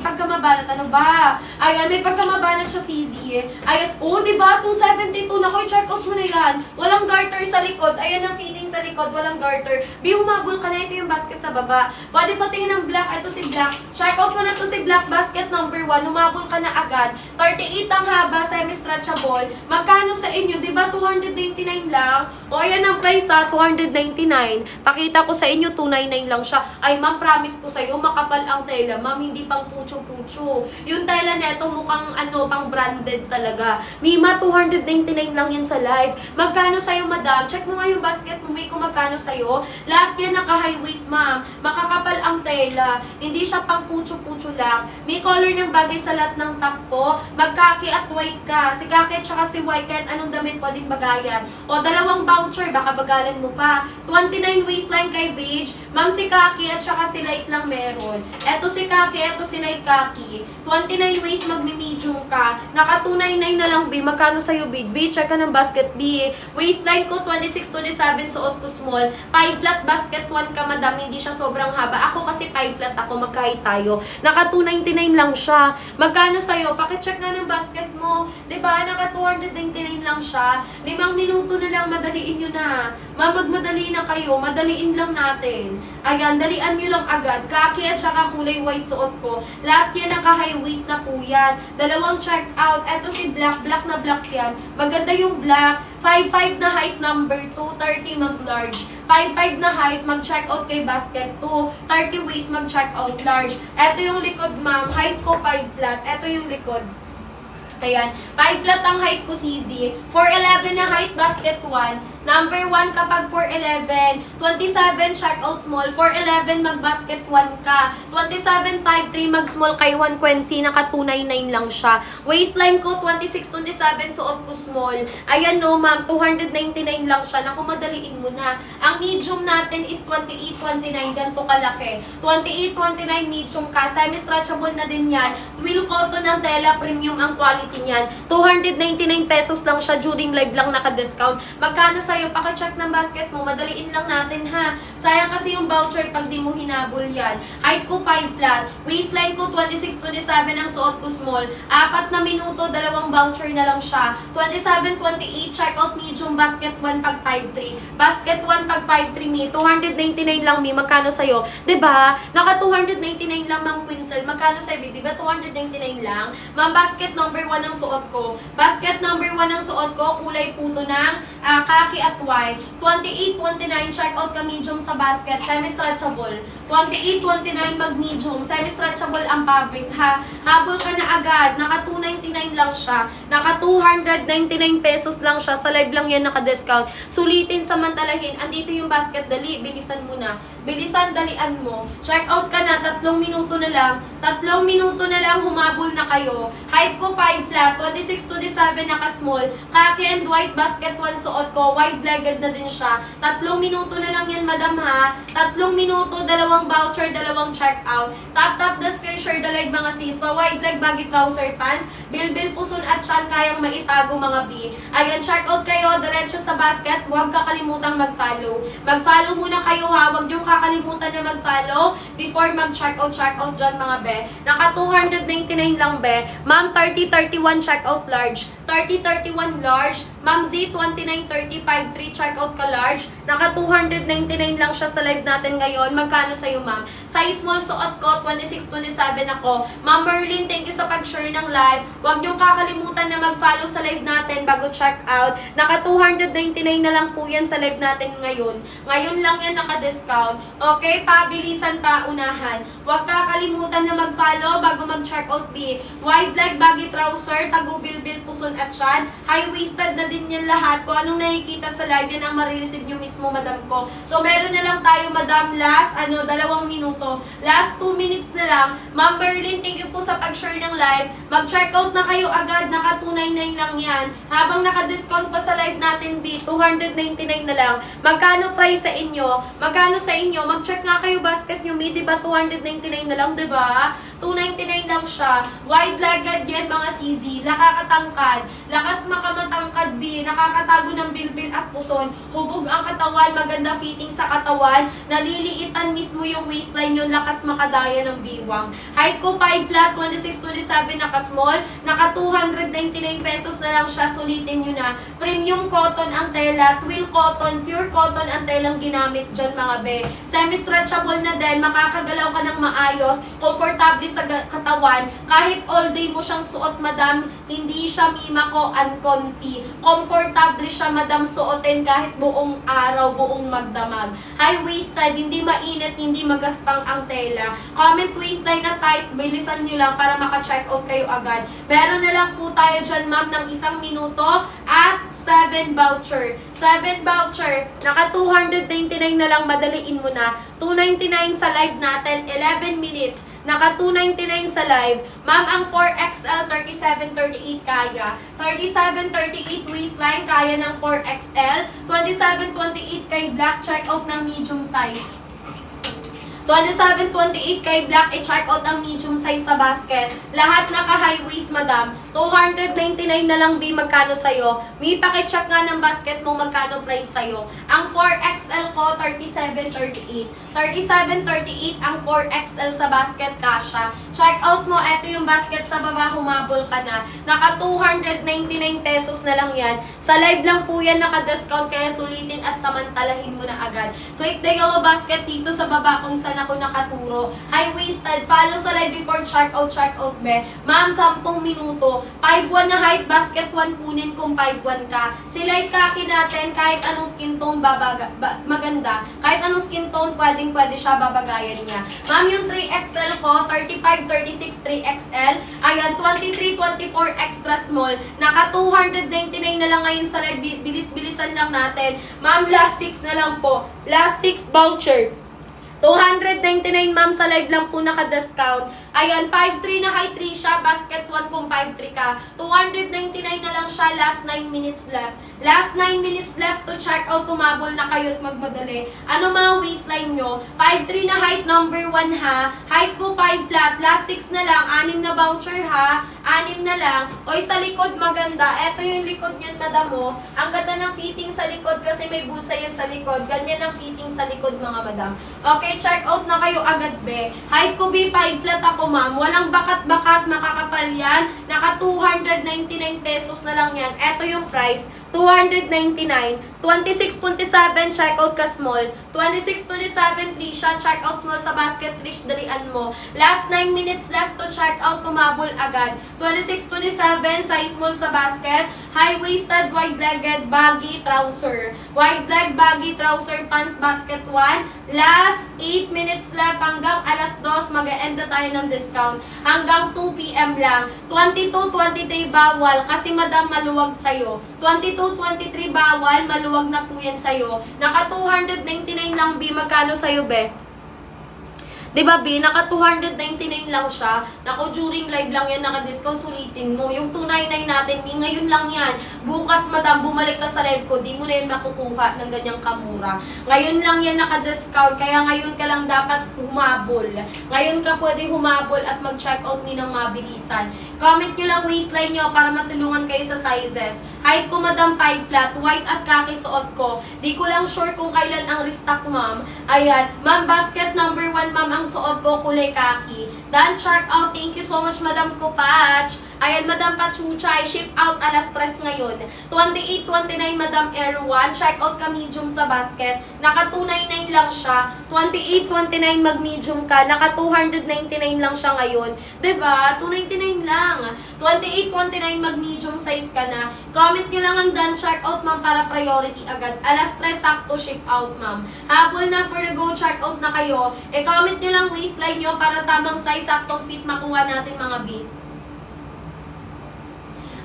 pagkamabanat. Ano ba? Ayan, may pagkamabanat siya, CZ. Ayan, oh, di ba? 272 na ko. Check out mo na yan. Walang garter sa likod. Ayan ang fitting sa likod. Walang garter. Bi, humabol ka na. Ito yung basket sa baba. Pwede pa tingin ng black. Ito si black. Check out mo na to si black. Basket number 1. Humabol ka na agad. 38 ang haba. Semi-stretchable. Magkano sa inyo? Di ba? 299 lang. O, ayan ang price ha. 299. Pakita ko sa inyo. 299 lang siya. Ay, ma'am, promise ko sa'yo, makapal ang tela. Ma'am, hindi pang pucho-pucho. Yung tela neto mukhang pang branded talaga. Mima, 299 lang yan sa live. Magkano sa'yo, madam? Check mo nga yung basket mo, may kung magkano sa'yo. Lahat yan naka-high waist, ma'am. Makakapal ang tela. Hindi siya pang pucho-pucho lang. May color ng bagay sa lahat ng top po. Magkaki at white ka. Si kaki at saka si white, kahit anong damit pwedeng bagayan. O, dalawang voucher, baka bagalan mo pa. 29 waistline kay beige. Ma'am, si kaki at saka si light lang meron. Eto si kaki, eto si light kaki. 29 waist, magmi-medium ka. Naka 299 na lang, B. Magkano sa'yo, B? B, check ka ng basket, B. Waistline ko, 26-27, suot ko small. 5 flat, basket 1 ka, madam. Hindi siya sobrang haba. Ako kasi 5 flat ako, magkahit tayo. Naka 299 lang siya. Magkano sa'yo? Pakicheck nga ng basket mo. Diba? Naka 299 lang siya. 5 minuto na lang, madaliin nyo na. Magmadali na kayo. Madaliin lang natin. Ayan, dalian nyo lang agad. Kaki at saka kulay white suot ko. Lahat yan naka-high waist na po yan. Dalawang check out. Eto si black. Black na black yan. Maganda yung black. 5'5 na height number 2. 30 mag-large. 5'5 na height, mag-check out kay basket 2. 30 waist, mag-check out large. Eto yung likod, ma'am. Height ko 5 flat. Eto yung likod. Ayan. 5 flat ang height ko, CZ. 4'11 na height, basket 1. Number 1 kapag 4'11. 27, check out small. 4'11, mag-basket 1 ka. 27, 5'3, mag-small kay 1 Quincy. Naka 299 lang siya. Waistline ko, 26, 27, suot ko small. Ayan no, ma'am. 299 lang siya. Naku, madaliin mo na. Ang medium natin is 28, 29. Ganito kalaki. 28, 29 medium ka. Semi-stretchable na din yan. Twill cotton ng tela. Premium ang quality ulitin yan. 299 pesos lang siya during live lang naka-discount. Magkano sa'yo? Paka-check ng basket mo. Madaliin lang natin ha. Sayang kasi yung voucher pag di mo hinabol yan. Height ko 5 flat. Waistline ko 26-27 ang suot ko small. 4 na minuto, 2 voucher na lang siya. 27-28 checkout medium. Basket 1 pag 5'3". Basket 1 pag 5'3 mi. 299 lang mi. Magkano sa'yo? 'Di ba? Naka 299 lang Ma'am Quincel. Magkano sa'yo? 'Di ba 299 lang? Ma'am, basket number 1 ang suot ko. Basket number 1 ang suot ko. Kulay puto ng khaki at white. 28-29 checkout ka medium sa basket. Semi-stretchable. 28-29 mag medium. Semi-stretchable ang fabric ha. Habol ka na agad. Naka 299 lang siya. Naka 299 pesos lang siya. Sa live lang yan naka-discount. Sulitin, samantalahin. Andito yung basket. Dali, bilisan mo na. Bilisan, dalian mo. Check out ka na. 3 minuto na lang. 3 minuto na lang. Humabol na kayo. Height ko 5 flat. 26-27 naka-small. Khaki and white basket 1 suot ko. Wide-legged na din siya. 3 minuto na lang yan, madam ha. 3 minuto, 2 voucher, 2 check out. Tap the screen share the live mga sis. Pa wide leg baggy trouser pants. Bilbil puson at syan kayang maitago mga B. Ayan, check out kayo. Diretso sa basket. Huwag kakalimutan mag-follow. Mag-follow muna kayo ha. Huwag niyong kakalimutan na mag-follow before mag-check out dyan mga be. Naka 299 lang be. Ma'am, 30-31 check out large. 30-31 large. Ma'am Z, 29-30, 5'3 check out ka large. Naka 299 lang siya sa live natin ngayon. Magkano sa'yo ma'am? Size small suot ko, 26-27 ako. Ma'am Merlin, thank you sa pag-share ng live. Huwag niyong kakalimutan na mag-follow sa live natin bago check out. Naka 299 na lang po yan sa live natin ngayon. Ngayon lang yan naka-discount. Okay, pabilisan pa, unahan. Huwag kakalimutan na mag-follow bago mag-check out B. Wide leg, baggy trouser, tagubilbil, puson at syan. High-waisted na din yan lahat. Kung anong nakikita sa live, yan ang marireceive nyo mismo, madam ko. So, meron na lang tayo, madam, last, 2 minuto. Last 2 minutes na lang. Ma'am Berlin, thank you po sa pag-share ng live. Mag-check out na kayo agad. Naka 299 lang yan. Habang naka-discount pa sa live natin, B, 299 na lang. Magkano price sa inyo? Magkano sa inyo? Mag-check nga kayo basket nyo, B, diba 299 na lang, diba? 299 lang siya. Wide-legged yan, mga CZ. Nakakatangkad. Lakas makamatangkad, B. Nakakatago ng bilbil at puson. Hubog ang katawan. Maganda fitting sa katawan. Naliliitan mismo yung waistline yun. Lakas makadaya ng biwang. Height ko 5 flat, 26-27 naka-small. Naka 299 pesos na lang siya. Sulitin nyo na. Premium cotton ang tela. Twill cotton. Pure cotton ang telang ginamit dyan, mga be. Semi-stretchable na din. Makakagalaw ka ng maayos. Komportable sa katawan. Kahit all day mo siyang suot, madam, hindi siya mima ko uncomfy. Komportable siya, madam, suotin kahit buong araw, buong magdamag. High-waisted, hindi mainit, hindi magaspang ang tela. Comment waistline na tight, bilisan nyo lang para maka-check out kayo agad. Meron na lang po tayo dyan, ma'am, ng 1 minuto at 7 voucher. 7 voucher, naka 299 na lang, madaliin mo na. 299 sa live natin, 11 minutes. Naka 299 sa live. Ma'am, ang 4XL 37-38 kaya. 37-38 waistline kaya ng 4XL. 27-28 kay black, check out ng medium size. 27-28 kay black, i-check out ang medium size sa basket. Lahat naka-high waist, madam. 299 na lang, B, magkano sa'yo? May pakicheck nga ng basket mo, magkano price sa'yo. Ang 4XL ko, 37-38. 37-38 ang 4XL sa basket, kasha. Check out mo, eto yung basket sa baba, humabol ka na. Naka 299 pesos na lang yan. Sa live lang po yan, naka-discount, kaya sulitin at samantalahin mo na agad. Click the yellow basket dito sa baba kung saan ako nakaturo. High-waisted. Follow sa live before check out, be. Ma'am, 10 minuto. 5'1 na height, basket 1 kunin kung 5'1 ka. Si light khaki natin, kahit anong skin tone maganda. Kahit anong skin tone, pwede siya, babagayan niya. Ma'am, yung 3XL ko, 35-36 3XL. Ayan, 23-24 extra small. Naka 299 na lang ngayon sa live. Bilis-bilisan lang natin. Ma'am, last 6 na lang po. Last 6 voucher. 299 ma'am, sa live lang po naka-discount. Ayan, 5'3 na high 3 siya, basket 1 kung 5'3 ka. 299 na lang siya, last 9 minutes left. Last 9 minutes left to check out, tumabol na kayo at magmadali. Ano mga waistline nyo? 5'3 na height, number 1 ha. Height ko 5 flat, last 6 na lang, 6 na voucher ha. 6 na lang. Oy, sa likod maganda. Ito yung likod niyan, madam mo. Ang ganda ng fitting sa likod kasi may bulsa yan sa likod. Ganyan ang fitting sa likod, mga madam. Okay, check out na kayo agad, be. Height ko, be, 5 flat ako, ma'am. Walang bakat-bakat, makakapal yan. Naka 299 pesos na lang yan. Ito yung price. 299. 26-27, check out ka small. 26-27, Trisha, check out small sa basket, Trish, dalian mo. Last 9 minutes left to check out, tumabol agad. 26-27, size small sa basket. High-waisted, wide-legged, baggy trouser. Wide leg, baggy trouser, pants, basket 1. Last 8 minutes left hanggang alas 2, mag-e-end na tayo ng discount. Hanggang 2 p.m. lang. 22-23 bawal kasi madam maluwag sa'yo. 22-23 bawal, maluwag na po yan sa'yo. Naka 299 lang, B. Magkano sa'yo, be? Diba, B? Naka 299 lang siya. Naku, during live lang yan, naka-discount, sulitin mo. Yung 299 natin, B, ngayon lang yan. Bukas, madam, bumalik ka sa live ko, di mo na yan makukuha ng ganyang kamura. Ngayon lang yan naka-discount, kaya ngayon ka lang dapat humabol. Ngayon ka pwede humabol at mag-check out ni ng mabilisan. Comment nyo lang waistline nyo para matulungan kayo sa sizes. Height ko, madam, 5 flat. White at khaki suot ko. Di ko lang sure kung kailan ang restock, ma'am. Ayan. Ma'am, basket number 1, ma'am, ang suot ko, kulay khaki. Dan, check out. Thank you so much, madam ko, Patch. Ayan, madam Pachuchay. Ship out alas 3 ngayon. 28-29, madam Air 1. Check out ka medium sa basket. Naka 299 lang siya. 28-29, mag-medium ka. Naka 299 lang siya ngayon. Diba? 299 lang. 28-29, mag-medium size ka na. Comment nyo lang ang done check out, ma'am, para priority agad. Alas 3, sakto ship out, ma'am. Habol na for the go, check out na kayo. Comment nyo lang waistline nyo para tamang size, saktong fit makuha natin, mga beat.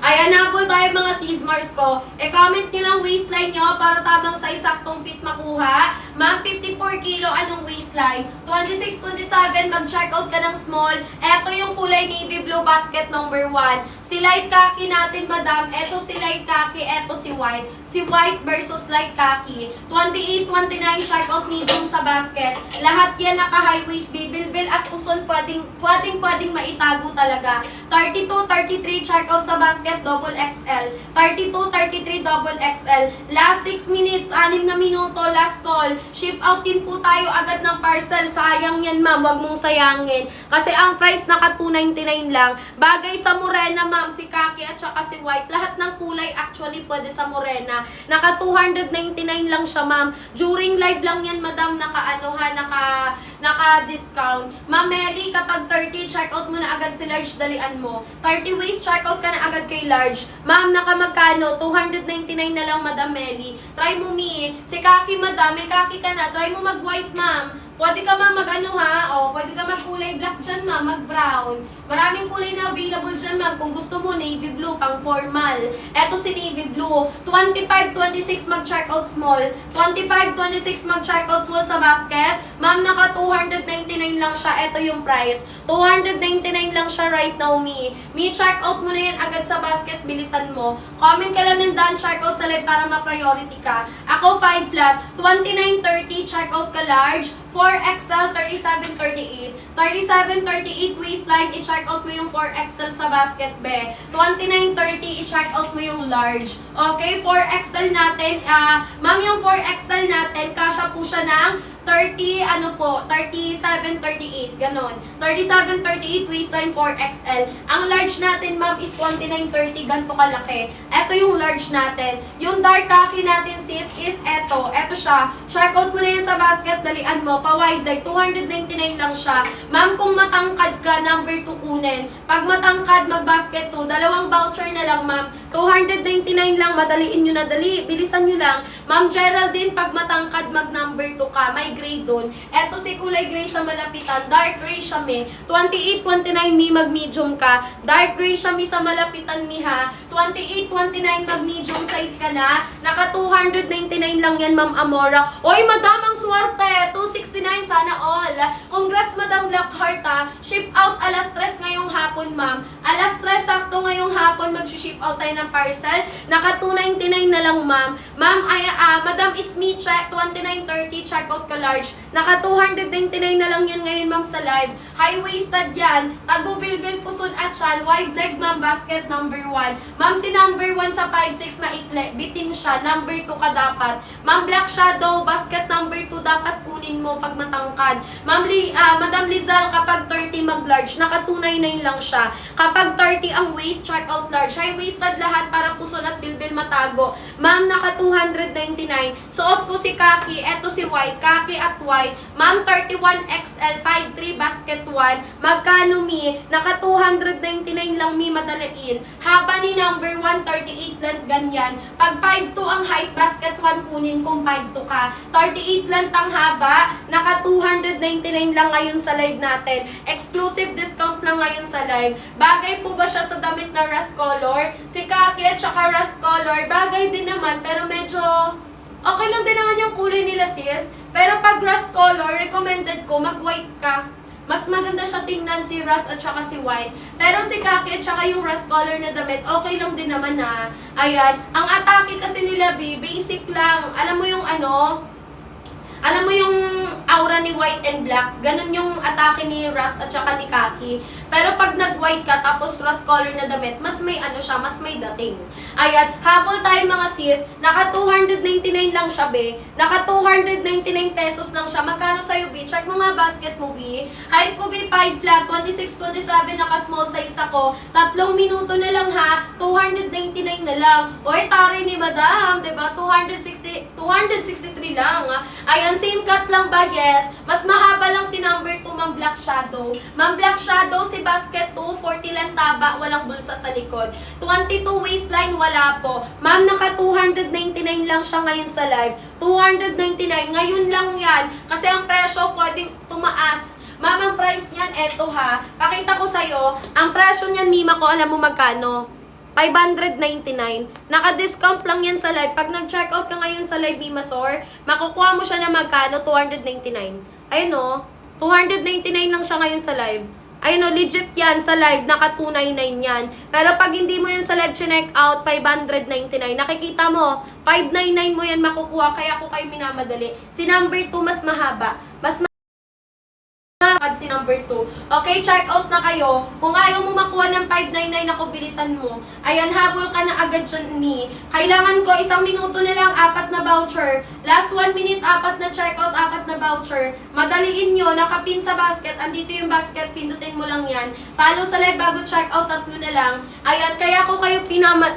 Ayan na po tayo, mga sis-mars ko. Comment nyo lang waistline nyo para tamang size, saktong fit makuha. Ma'am, 54 kilo, anong waistline? 26-27, mag-check out ka ng small. Eto yung kulay navy blue, basket number 1. Si light khaki natin, madam. Eto si light khaki, eto si white. Si white versus light khaki. 28-29, check out medium sa basket. Lahat yan naka-high waist, bibilbil at puson, pwedeng maitago talaga. 32-33, check out sa basket, double XL. 32-33, double XL. Last 6 minutes, 6 na minuto, last call. Ship out din po tayo agad ng parcel. Sayang yan, ma'am. Huwag mong sayangin. Kasi ang price naka 299 lang. Bagay sa morena, ma'am. Si khaki at saka si white. Lahat ng kulay actually pwede sa morena. Naka 299 lang siya, ma'am. During live lang yan, madam. Naka-discount. Ma'am Meli, kapag 30, check out mo na agad si large, dalian mo. 30 waist, check out ka na agad kay large. Ma'am, naka magkano? 299 na lang, madam Meli. Try mo, Mi. Si khaki, madam. May khaki ka na. Try mo mag-white, ma'am. Pwede ka ma'am mag-ano ha? O, pwede ka mag-kulay black dyan, ma'am. Mag-brown. Maraming kulay na available dyan, ma'am. Kung gusto mo, navy blue, pang formal. Eto si navy blue. 25-26, mag-check out small. 25-26, mag-check out small sa basket. Ma'am, naka 299 lang siya. Eto yung price. 299 lang siya right now, Mi. Mi, check out mo na yan agad sa basket. Bilisan mo. Comment ka lang ng done check out sa live para ma-priority ka. Ako, 5 flat. 29-30, check out ka large. 4XL, 37-38. 37-38 waistline, i-check out mo yung 4XL sa basket, be. 29-30, i-check out mo yung large. Okay, 4XL natin. Ma'am, yung 4XL natin, kasya po siya ng 37-38, ganon. 37-38 waistline 4XL. Ang large natin, ma'am, is 29-30, ganito kalaki. Ito yung large natin. Yung dark khaki natin, sis, is eto. Eto siya. Check out mo na yan sa basket, dalian mo. Pa-wide leg, 299 lang siya. Ma'am, kung matangkad ka, number 2 kunin. Pag matangkad, mag-basket 2. Dalawang voucher na lang, ma'am. 299 lang, madaliin nyo na, dali. Bilisan nyo lang. Ma'am Geraldine, pag matangkad, mag-number 2 ka. May gray doon. Eto si kulay gray sa malapitan. Dark gray siya, mi. 28-29, mi, mag-medium ka. Dark gray siya, mi, sa malapitan, mi, ha. 28-29, mag-medium size ka na. Naka 299 lang yan, ma'am Amora. Oy, madam, ang swerte. 269, sana all. Congrats, madam Blackheart, ha. Ship out alas 3 ngayong hapon, ma'am. Alas 3, sakto ngayong hapon, mag-ship out tayo ng parcel. Naka 299 na lang, ma'am. Ma'am, madam, it's me, check. 29.30, check out ka large. Naka 299 na lang yan ngayon, ma'am, sa live. High-waisted yan. Tago-bilbil, puson at tiyan. Wide leg, ma'am, basket number 1. Ma'am, si number 1 sa 5'6", maikli. Bitin siya. Number 2 ka dapat. Ma'am, black shadow, basket number 2 dapat kunin mo pag matangkad. Ma'am, Madam Lizal, kapag 30 mag-large, naka 299 lang siya. Kapag 30 ang waist, check out large. High-waisted lahat para puson at bilbil matago. Ma'am, naka 299. Suot ko si Kaki, eto si White. Kaki at White. Ma'am, 31XL, 5'3", basket 1. Magkano, Mi? Naka 299 lang, Mi, madalain. Haba ni number 1, 38 lang, ganyan. Pag 5'2 ang height, basket 1 kunin kung 5'2 ka. 38 lang ang haba. Naka 299 lang ngayon sa live natin. Exclusive discount lang ngayon sa live. Bagay po ba siya sa damit na rust color? Si Kaki at saka rust color, bagay din naman, pero medyo okay lang din naman yung kulay nila, sis. Pero pag rust color, recommended ko, mag-white ka. Mas maganda siya tingnan si rust at saka si white. Pero si Kaki at saka yung rust color na damit, okay lang din naman na. Ayan. Ang atake kasi nila, basic lang. Alam mo yung alam mo yung aura ni white and black, ganun yung atake ni rust at saka ni Kaki. Pero pag nag-white ka tapos rust color na damit, mas may siya, mas may dating. Ayan, habol tayo mga sis, naka 299 lang siya, be. Naka 299 pesos lang siya. Magkano sa'yo, be? Check mo nga basket mo, be. Height ko, be, 5 flat, 26, 27, naka small size ako. 3 minuto na lang, ha? 299 na lang. Oy, tari ni madam, diba? 263 lang, ha? Ayan, same cut lang ba? Yes. Mas mahaba lang si number 2, Ma'am Black Shadow. Ma'am Black Shadow, si basket 2, 40 lang taba, walang bulsa sa likod. 22 waistline, wala po. Ma'am, naka 299 lang siya ngayon sa live. 299, ngayon lang yan. Kasi ang presyo pwedeng tumaas. Ma'am, ang price niyan, eto ha. Pakita ko sa'yo, ang presyo niyan, Mima ko, alam mo magkano? 599. Naka-discount lang yan sa live. Pag nag-checkout ka ngayon sa live, Mima Sor, makukuha mo siya na magkano? 299. Ayun o. 299 lang siya ngayon sa live. Ayun o, legit yan sa live. Naka 299 yan. Pero pag hindi mo yan sa live check out, 599. Nakikita mo, 599 mo yan makukuha. Kaya ako kayo minamadali. Si number 2 mas mahaba. Mas si number 2. Okay, check out na kayo. Kung ayaw mo makuha ng 599 ako, bilisan mo. Ayan, habol ka na agad dyan, Mi. Kailangan ko 1 minuto na lang, 4 na voucher. Last 1 minute, 4 na check out, 4 na voucher. Madaliin nyo, nakapin sa basket. Andito yung basket, pindutin mo lang yan. Follow sa live bago check out, 3 na lang. Ayan, kaya ko kayo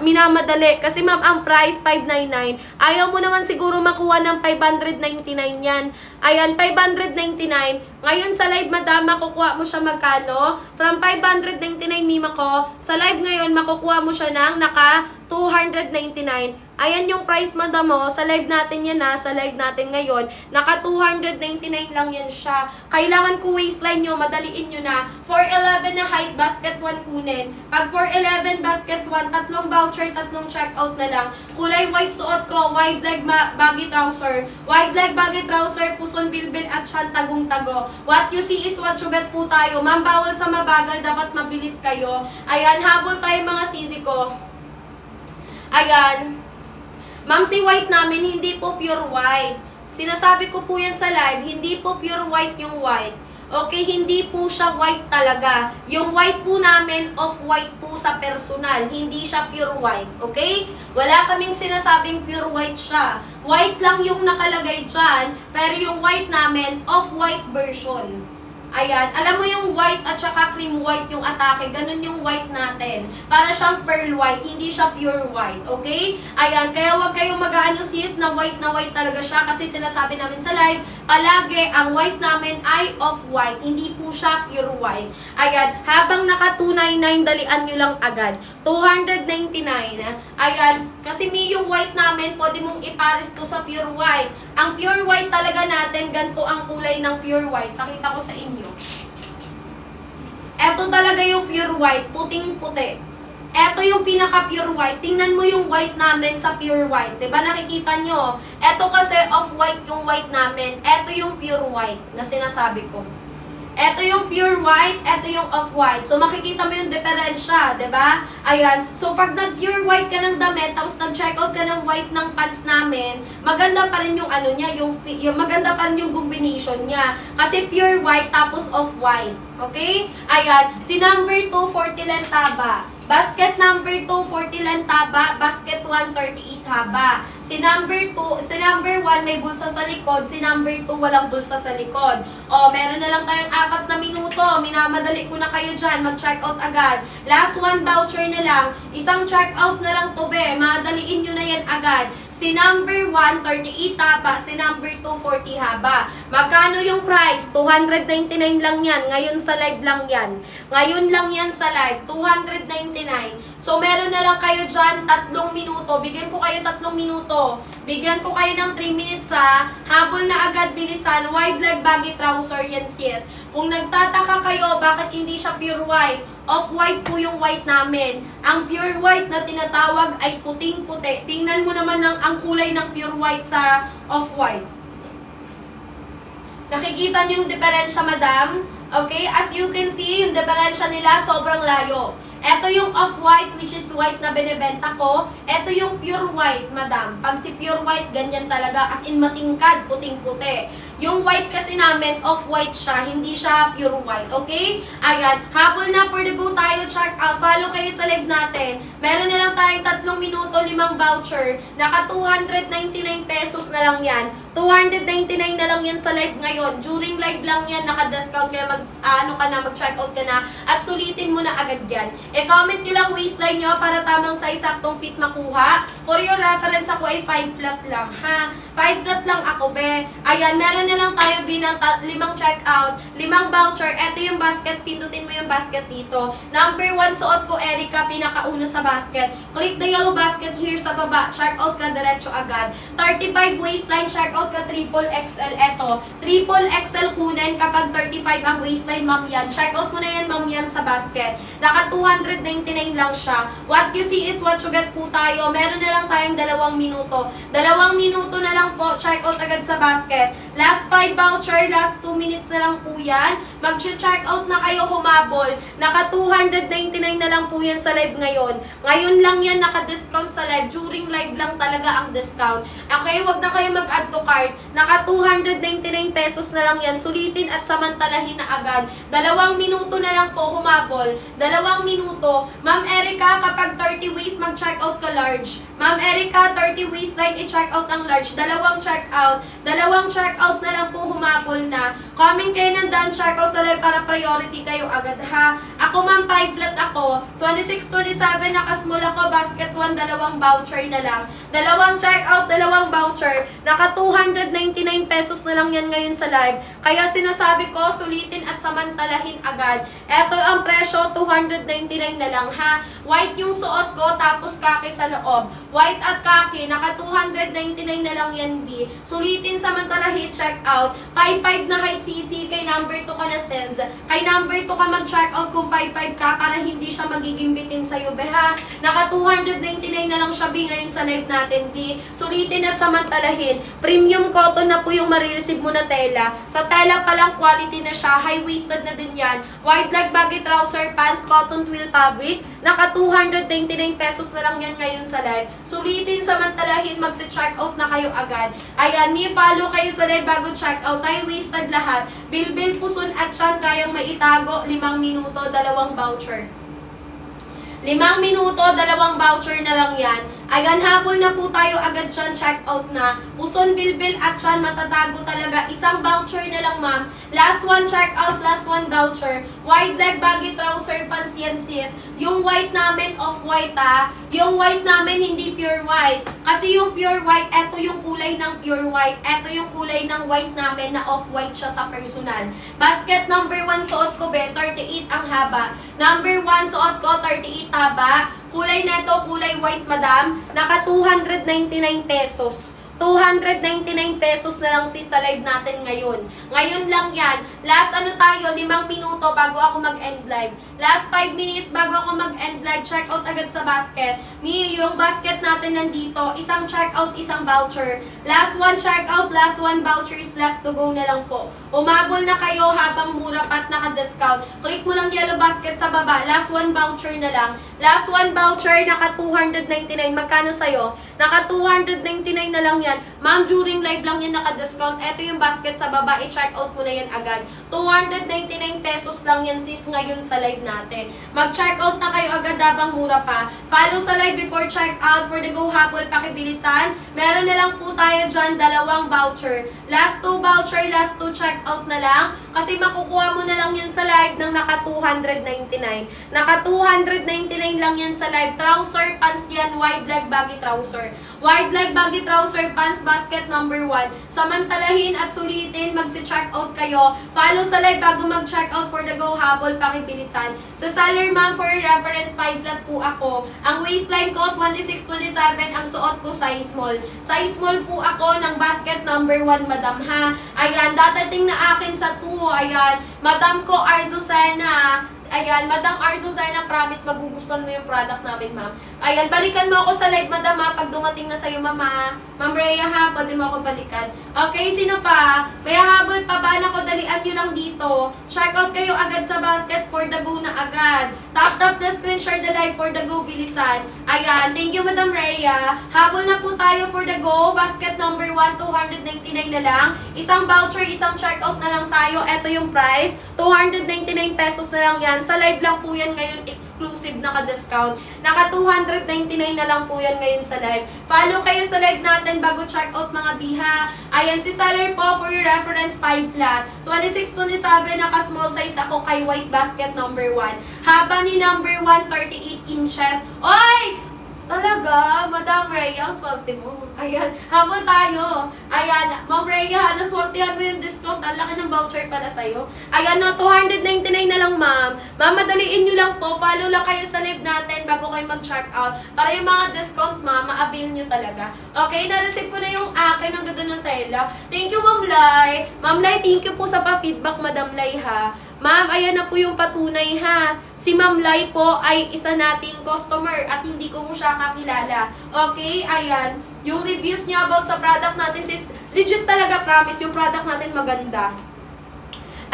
minamadali. Kasi ma'am, ang price, 599. Ayaw mo naman siguro makuha ng 599 yan. Ayan, 599. Ngayon sa live, madam, makukuha mo siya magkano? From 599, Mima ko, sa live ngayon, makukuha mo siya ng naka 299. Ayan yung price, madam mo. Sa live natin yan ha. Sa live natin ngayon. Naka 299 lang yan siya. Kailangan ko waistline nyo. Madaliin nyo na. 411 na height, basket 1 kunin. Pag 411 basket 1, 3 voucher, 3 checkout na lang. Kulay white suot ko. Wide leg baggy trouser. Wide leg baggy trouser. Puson bilbil at syan tagong-tago. What you see is what you get po tayo. Ma'am, bawal sa mabagal. Dapat mabilis kayo. Ayan, habol tayo mga sisi ko. Ayan. Ma'am, si white namin, hindi po pure white. Sinasabi ko po yan sa live, hindi po pure white yung white. Okay, hindi po siya white talaga. Yung white po namin, off-white po sa personal. Hindi siya pure white. Okay? Wala kaming sinasabing pure white siya. White lang yung nakalagay dyan, pero yung white namin, off-white version. Ayan, alam mo yung white at saka cream white yung atake, ganun yung white natin. Para siyang pearl white, hindi siya pure white, okay? Ayan, kaya wag kayong mag-aano sis na white talaga siya kasi sinasabi namin sa live, palagi ang white namin ay off-white, hindi po siya pure white. Ayan, habang naka 299, dalian nyo lang agad. 299, ayan, kasi yung white namin, pwede mong ipares to sa pure white. Ang pure white talaga natin, ganito ang kulay ng pure white. Pakita ko sa inyo. Eto talaga yung pure white, puting-puti. Eto yung pinaka-pure white. Tingnan mo yung white namin sa pure white. Diba nakikita nyo? Eto kasi off-white yung white namin. Eto yung pure white na sinasabi ko. Ito yung pure white, ito yung off-white. So, makikita mo yung diferensya, di ba? Ayan. So, pag nag-pure white ka ng damit, tapos nag-check out ka ng white ng pants namin, maganda pa rin yung ano niya, yung maganda pa rin yung combination niya. Kasi pure white, tapos off-white. Okay? Ayan. Si number 2, 40 lang taba. Basket number 2, 40 lang taba. Basket 1, 38 haba. Si number 1 may bulsa sa likod. Si number 2 walang bulsa sa likod. O, meron na lang tayong 4 na minuto. Minamadali ko na kayo dyan. Mag-check out agad. Last one voucher na lang. Isang check out na lang to, be. Madaliin nyo na yan agad. Si number 1, 38 haba. Si number 2, 40 haba. Magkano yung price? 299 lang yan. Ngayon sa live lang yan. Ngayon lang yan sa live. 299. So, meron na lang kayo dyan 3 minuto. Bigyan ko kayo 3 minuto. Bigyan ko kayo ng 3 minutes ha. Habol na agad, bilisan. Wide leg baggy trouser, yan sis. Kung nagtataka kayo, bakit hindi siya pure white? Off-white po yung white namin. Ang pure white na tinatawag ay puting-puti. Tingnan mo naman ang kulay ng pure white sa off-white. Nakikita niyo yung diferensya, madam? Okay, as you can see, yung diferensya nila sobrang layo. Ito yung off-white, which is white na binibenta ko. Ito yung pure white, madam. Pag si pure white, ganyan talaga. As in matingkad, puting-puti. Yung white kasi namin, off-white siya. Hindi siya pure white. Okay? Ayan. Habol na for the go tayo. Check out. Follow kayo sa live natin. Meron na lang tayong 3 minuto, 5 voucher. Naka 299 pesos na lang yan. 299 na lang yan sa live ngayon. During live lang yan, naka-discount kaya mag-check out ka na. At sulitin mo na agad yan. I-comment nyo lang waistline nyo para tamang size saktong fit makuha. For your reference, ako ay 5 flat lang, ha? 5 flat lang ako, be. Ayan, meron na lang tayo binang 5 check out, 5 voucher. Ito yung basket, pindutin mo yung basket dito. Number 1, suot ko, Erica, pinakauna sa basket. Click the yellow basket here sa baba. Check out ka, diretso agad. 35 waistline, check out ka, triple XL. Eto, triple XL kunin kapag 35 ang waistline, ma'am yan. Check out mo na yan, ma'am yan sa basket. Naka 299 lang siya. What you see is what you get po tayo. Meron na lang tayong 2 minuto. 2 minuto na lang po. Check out agad sa basket. Last 5 voucher, last 2 minutes na lang po yan. Mag-check out na kayo, humabol. Naka 299 na lang po yan sa live ngayon. Ngayon lang yan naka-discount sa live. During live lang talaga ang discount. Okay, wag na kayo mag-add to cart. Naka 299 pesos na lang yan. Sulitin at samantalahin na agad. 2 minuto na lang po, humabol. 2 minuto. Ma'am Erica, kapag 30 waist, mag-check out ka large. Ma'am Erica, 30 waistline, i-check out ang large. 2 check out. 2 check out na lang po, humabol na. Comment kayo ng done check out sa live para priority kayo agad, ha? Ako, ma'am, 5 flat ako. 26, 27, nakasmall ako. Basket 1, 2 voucher na lang. 2 check out, 2 voucher. Naka 299 pesos na lang yan ngayon sa live. Kaya sinasabi ko, sulitin at samantalahin agad. Eto ang presyo, 299 na lang, ha? White yung suot ko, tapos kaki sa loob. White at kaki, naka 299 na lang yan, B. Sulitin samantalahin, check out. 5'5 na height CC, kay number 2 ka na says. Kay number 2 ka mag-check out kung 5'5 ka para hindi siya magiging bitin sa'yo, be, ha? Naka 299 na lang siya, B, ngayon sa live natin, B. Sulitin at samantalahin. Premium cotton na po yung marireceive mo na tela. Sa tela pa lang, quality na siya. High-waisted na din yan. Wide leg baggy trouser, pants, cotton twill fabric. Naka 299 pesos na lang yan ngayon sa live. Sulitin, samantalahin, magsi-check out na kayo agad. Ayan, follow kayo sa live bago check out. High-waisted lahat. Bilbil, puson at tiyan, kayang maitago. 5 minuto, 2 voucher. 5 minuto, 2 voucher na lang yan. Ayan, habol na po tayo agad dyan, check out na. Puson, bilbil at tiyan, matatago talaga. 1 voucher na lang, ma'am. Last 1 check out, last 1 voucher. Wide leg baggy trouser, pants yan, sis. Yung white namin, off-white, ha. Yung white namin, hindi pure white. Kasi yung pure white, eto yung kulay ng pure white. Eto yung kulay ng white namin na off-white siya sa personal. Basket number 1, suot ko, be, 38 ang haba. Number 1, suot ko, 38 haba. Kulay neto, kulay white, madam. Naka 299 pesos. 299 pesos na lang sis sa live natin ngayon. Ngayon lang yan. Last 5 minuto bago ako mag-end live. Last 5 minutes bago ako mag-end live. Check out agad sa basket. Yung basket natin nandito. Isang check out, isang voucher. Last one check out, last one voucher is left to go na lang po. Umabol na kayo habang mura pa at naka-discount. Click mo lang yellow basket sa baba. Last one voucher na lang. Last one voucher, naka 299. Magkano sa'yo? Naka 299 na lang yan. Ma'am, during live lang yan naka-discount. Ito yung basket sa baba. I-check out mo na yan agad. 299 pesos lang yan sis ngayon sa live natin. Mag-check out na kayo agad habang mura pa. Follow sa live before check out. For the Go Habol, pakibilisan. Meron na lang po tayo dyan, 2 voucher. Last 2 voucher, last 2 check out na lang. Kasi makukuha mo na lang yan sa live ng naka 299. Naka 299 lang yan sa live. Trouser, pants yan, wide leg baggy trouser. Wide leg baggy trouser, pants, basket number 1. Samantalahin at sulitin, magsi-check out kayo. Follow sa live bago mag-check out for the Go Habol, pakibilisan. Sa seller ma'am, for reference, 5 flat po ako. Ang waistline ko, 26-27. Ang suot ko, size small. Size small po ako ng basket number 1, madam ha. Ayan, dadating na akin sa 2. Ayan, madam ko, Arzusena. Ayan, Madam Arzusena, promise magugustuhan mo yung product namin, ma'am. Ayan, balikan mo ako sa live, madam, ha, pag dumating na sa'yo, mama. Ma'am Rhea, ha, pwede mo ako balikan. Okay, sino pa? May habol pa ba? Nako, dalian nyo lang dito. Check out kayo agad sa basket for the go na agad. Tap the screen, share the live for the go, bilisan. Ayan, thank you, Madam Rhea. Habol na po tayo for the go. Basket number 1, 299 na lang. Isang voucher, isang check out na lang tayo. Ito yung price. 299 pesos na lang yan. Sa live lang po yan ngayon, exclusive naka-discount. Naka 299 na lang po yan ngayon sa live. Follow kayo sa live natin bago check out mga biha. Ayan, si seller po for your reference, 5 flat. 26-27, naka small size ako kay white basket number 1. Haba ni number 1, 38 inches. Oy! Talaga, Madam Rhea, ang swerte mo. Ayan, habol tayo. Ayan, Ma'am Rhea, naswertehan mo yung discount. Ang laki ng voucher para sa'yo. Ayan, no, 299 na lang, ma'am. Ma'am, madaliin nyo lang po. Follow lang kayo sa live natin bago kayo mag-check out. Para yung mga discount, ma'am, ma-avail nyo talaga. Okay, na-receive ko na yung akin. Ang ganda ng tela. Thank you, Ma'am Lai. Ma'am Lai, thank you po sa pa-feedback, Madam Lai, ha. Ma'am, ayan na po yung patunay ha. Si Ma'am Lai po ay isa nating customer at hindi ko mo siya kakilala. Okay, ayan. Yung reviews niya about sa product natin sis, legit talaga, promise, yung product natin maganda.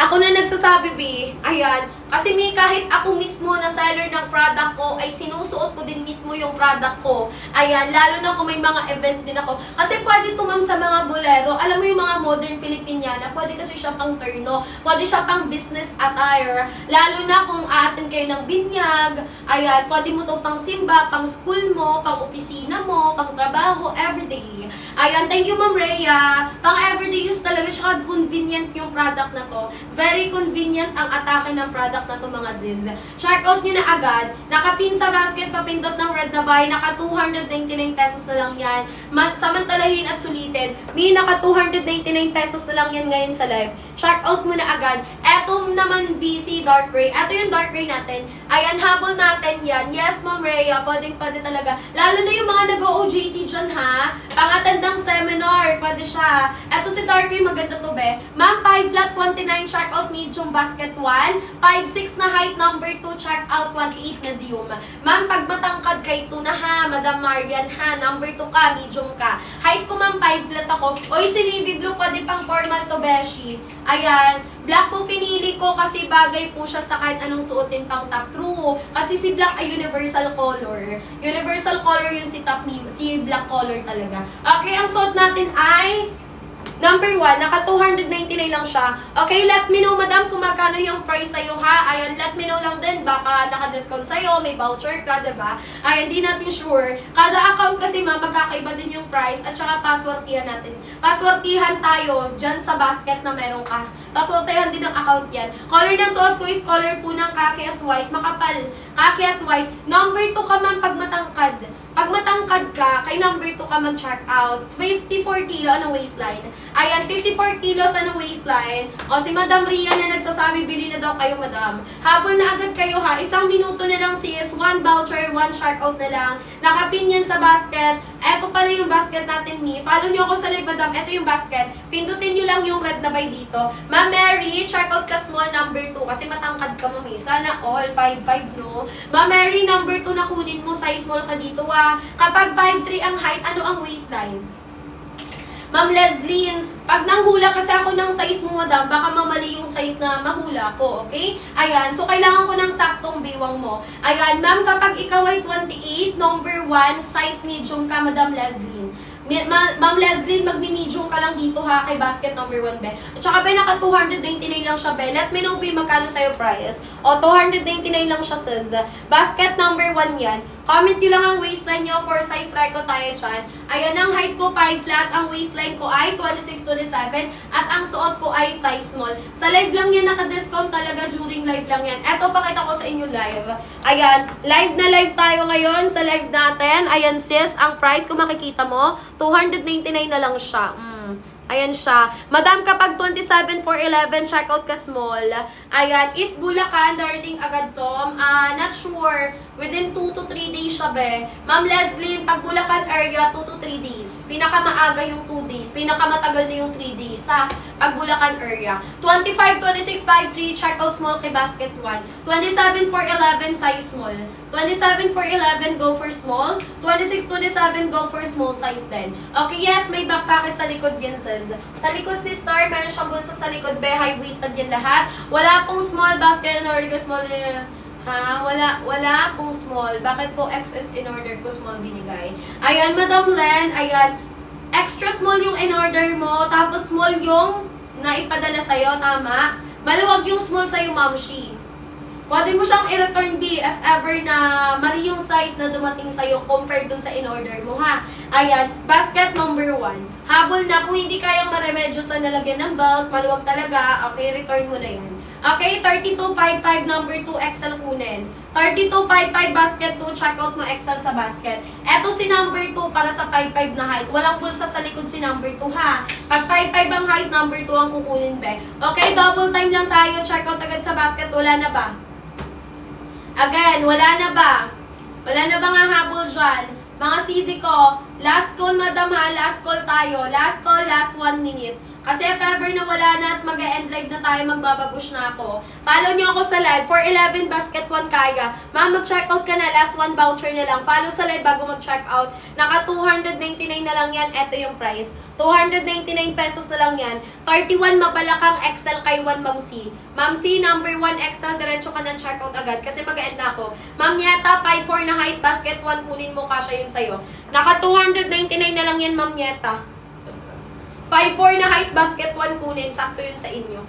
Ako na nagsasabi, B. Ayan. Kasi may kahit ako mismo na seller ng product ko, ay sinusuot ko din mismo yung product ko. Ayan. Lalo na kung may mga event din ako. Kasi pwede tumam sa mga bolero. Alam mo yung mga modern Filipiniana, pwede kasi siya pang terno. Pwede siya pang business attire. Lalo na kung atin kayo ng binyag. Ayan. Pwede mo to pang simba, pang school mo, pang opisina mo, pang trabaho, everyday. Ayan. Thank you, Ma'am Rhea. Pang everyday use talaga siya. Convenient yung product na to. Very convenient ang atake ng product na to, mga ziz. Check out nyo na agad. Nakapin sa basket, papindot ng red na buy. Naka 299 pesos na lang yan. Samantalahin at sulitin. May naka 299 pesos na lang yan ngayon sa live. Check out mo na agad. Eto naman, BC Dark Gray. Eto yung Dark Gray natin. Ayan, habol natin yan. Yes, Ma'am Rhea. Pwede talaga. Lalo na yung mga nag-OJT dyan, ha. Pangatandang seminar. Pwede siya. Eto si Dark Gray. Maganda to, be. Ma'am, 5 flat, 29 check out medium basket 1. 5'6 na height number 2 check out 28 medium. Ma'am, pag matangkad kay 2 na ha, Madam Marian ha, number 2 ka, medium ka. Height ko ma'am 5 flat ako. Oy, si navy blue pwede pang formal to beshi. Ayan, black po pinili ko kasi bagay po siya sa kahit anong suotin pang top. True. Kasi si black ay universal color. Universal color yun si top, si black color talaga. Okay, ang suot natin ay number 1, naka 299 lang siya. Okay, let me know, madam, kung magkano yung price sa'yo, ha? Ayan, let me know lang din. Baka naka-discount sa'yo, may voucher ka, diba? Ayan, di natin sure. Kada account kasi, ma'am, magkakaiba din yung price at saka passwordihan natin. Passwordihan tayo dyan sa basket na meron ka. Passwordihan din ang account yan. Color na suot ko is color po ng khaki at white. Makapal. Khaki at white. Number 2 ka, ma'am, pag matangkad. Pag matangkad ka, ka, kay number 2 ka mag-check out. 54 kilo, anong waistline? Ayan, 54 kilos, anong waistline? O, si Madam Rian na nagsasabi, bili na daw kayo, Madam. Habol na agad kayo, ha? Isang minuto na lang, sis. 1 voucher, 1 check out na lang. Nakapin yan sa basket. Eto pala yung basket natin, ni. Follow nyo ako sa live, Madam. Eto yung basket. Pindutin nyo lang yung red na by dito. Ma'am Mary, check out ka small number 2 kasi matangkad ka, Mami. Sana all 5'5", no? Ma'am Mary, number 2 na kunin mo, size small ka dito, ha? Kapag 5'3 ang height, ano ang waistline? Ma'am Leslie, pag nanghula kasi ako ng size mo, Madam, baka mamali yung size na mahula ko, okay? Ayan, so kailangan ko ng saktong biwang mo. Ayan, ma'am, kapag ikaw ay 28, number 1, size medium ka, Madam Leslie. Ma'am Leslie, magmi-medium ka lang dito, ha, kay basket number 1, be. At saka, be, naka 299 lang siya, be. Let me know, be, magkano sa'yo price. O, 299 lang siya, sis. Basket number 1 yan. Comment nyo lang ang waistline nyo for size try ko tayo dyan. Ayan, ang height ko 5 flat, ang waistline ko ay 26-27, at ang suot ko ay size small. Sa live lang yan, naka-discount talaga during live lang yan. Eto, pakita ko sa inyo live. Ayan, live na live tayo ngayon sa live natin. Ayan, sis, ang price kung makikita mo, 299 na lang siya. Ayan siya. Madam, kapag 27-4-11, check out ka small. Ayan, if Bulacan, darating agad to. Not sure. Within 2 to 3 days siya, be. Ma'am Leslie, pag Bulacan area, 2 to 3 days. Pinakamaaga yung 2 days. Pinakamatagal na yung 3 days, ha? Pag Bulacan area. 25-26-53, check out small kay basket 1. 27-4-11, size small. 27-4-11, go for small. 26-27, go for small size din. Okay, yes, may back pocket sa likod yan, sis. Sa likod, sister, meron siyang bulsa sa likod, be. High-waisted yan lahat. Wala pong small basket in order ko, small ha? Wala pong small. Bakit po XS in order ko, small binigay? Ayan, Madam Len, ayan. Extra small yung in order mo, tapos small yung naipadala sa'yo, tama? Maluwag yung small sa'yo, Ma'am Shi. Pwede mo siyang i-return, B, if ever na mali yung size na dumating sa'yo compared dun sa in-order mo, ha? Ayan, basket number 1. Habol na, kung hindi kayang maremedyo sa nalagyan ng belt, maluwag talaga, okay, return mo na yan. Okay, 3255 number 2 XL kunin. 3255 basket 2, check out mo XL sa basket. Eto si number 2 para sa 55 na height. Walang pulsa sa likod si number 2, ha? Pag 55 ang height, number 2 ang kukunin, be. Okay, double time lang tayo. Check out agad sa basket. Wala na ba? Again, wala na ba? Wala na ba nga habol dyan? Mga sisi ko, last call, Madam, ha? Last call tayo. Last call, last 1 minute. Kasi if ever na wala na at mag-end live na tayo, magbababush na ako. Follow nyo ako sa live. For 11, basket 1 kaya. Ma'am, mag-check out ka na. Last 1 voucher na lang. Follow sa live bago mag-check out. Naka 299 na lang yan. Ito yung price. 299 pesos na lang yan. 31 mabalakang XL kay 1 Ma'am C. Ma'am C, number 1 XL, diretso ka na check out agad kasi mag-end na ako. Ma'am Yeta, 5'4 na height, basket 1, kunin mo kasha yun sa'yo. Naka 299 na lang yan, Ma'am Yeta. 5'4 na height, basket 1 kunin. Sakto yun sa inyo.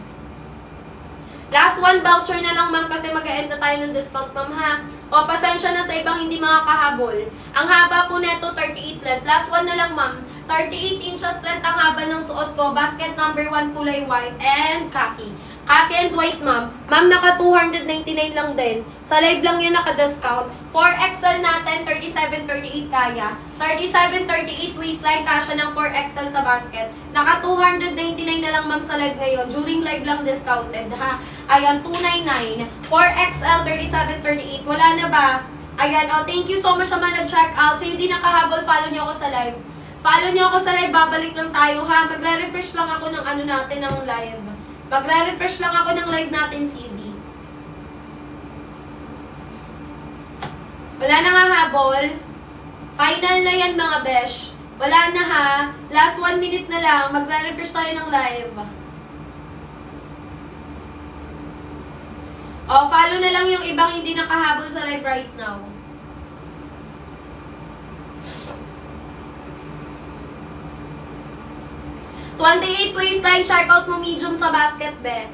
Last 1 voucher na lang, ma'am, kasi mag-end na tayo ng discount, ma'am, ha? O, pasensya na sa ibang hindi makakahabol. Ang haba po neto, 38 length. Last 1 na lang, ma'am. 38 inches length ang haba ng suot ko. Basket number 1, kulay white and khaki. Khaki and white, ma'am. Ma'am, naka 299 lang din. Sa live lang yun naka-discount. 4XL natin, 37-38 kaya. 37-38 waistline, kasha ng 4XL sa basket. Naka 299 na lang, ma'am, sa live ngayon. During live lang discounted, ha? Ayan, 299. 4XL, 37-38. Wala na ba? Ayan, oh, thank you so much naman nag-check out. So, hindi nakahabol, follow niyo ako sa live. Follow niyo ako sa live, babalik lang tayo, ha? Magre-refresh lang ako ng ano natin, ng live. Magre-refresh lang ako ng live natin, CZ. Wala na nga habol. Final na yan, mga besh. Wala na, ha. Last 1 minute na lang. Magre-refresh tayo ng live. O, follow na lang yung ibang hindi nakahabol sa live right now. $28 waistline, check out mo medium sa basket, be.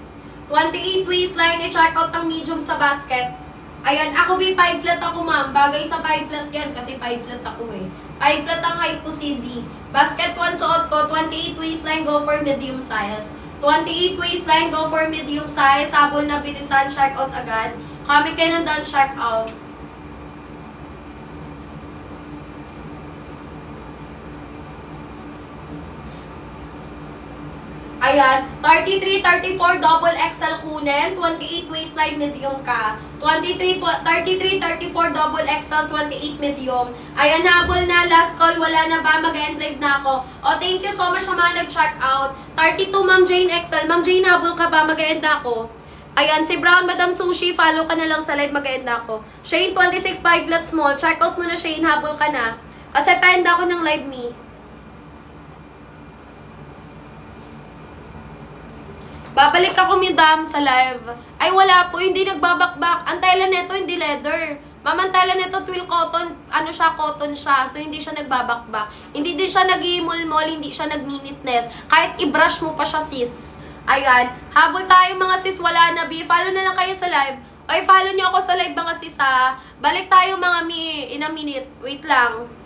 28 waistline, i-check out ang medium sa basket. Ayan, ako be 5 flat ako, ma'am. Bagay sa 5 flat yan kasi 5 flat ako eh. 5 flat ang height ko, CZ. Basket 1 suot ko, 28 waistline, go for medium size. 28 waistline, go for medium size. Habol na bilisan, check out agad. Kami kayo nandaan, check out. Ayan, 33, 34, double XL kunin, 28 waistline, medium ka. 33, 34, double XL, 28 medium. Ayan, habol na, last call, wala na ba? Mag-end live na ako. O, thank you so much sa mga nag-check out. 32, Ma'am Jane XL. Ma'am Jane, habol ka ba? Mag-end na ako. Ayan, si Brown Madam Sushi, follow ka na lang sa live, mag-end na ako. Shane, 26.5 flat small. Check out mo na, Shane, habol ka na. Kasi pa-end ako ng live me. Babalik ako Madam sa live. Ay wala po, hindi nagbabakbak. Ang tela neto hindi leather. Ma'am, ang tela neto twill cotton, ano siya, cotton siya. So hindi siya nagbabakbak. Hindi din siya nag-iimol-mol, hindi siya nagninisnes. Kahit i-brush mo pa siya sis. Ayan, habol tayo mga sis, wala na B. Follow na lang kayo sa live. Ay, follow niyo ako sa live mga sis ha. Balik tayo mga mi in a minute. Wait lang.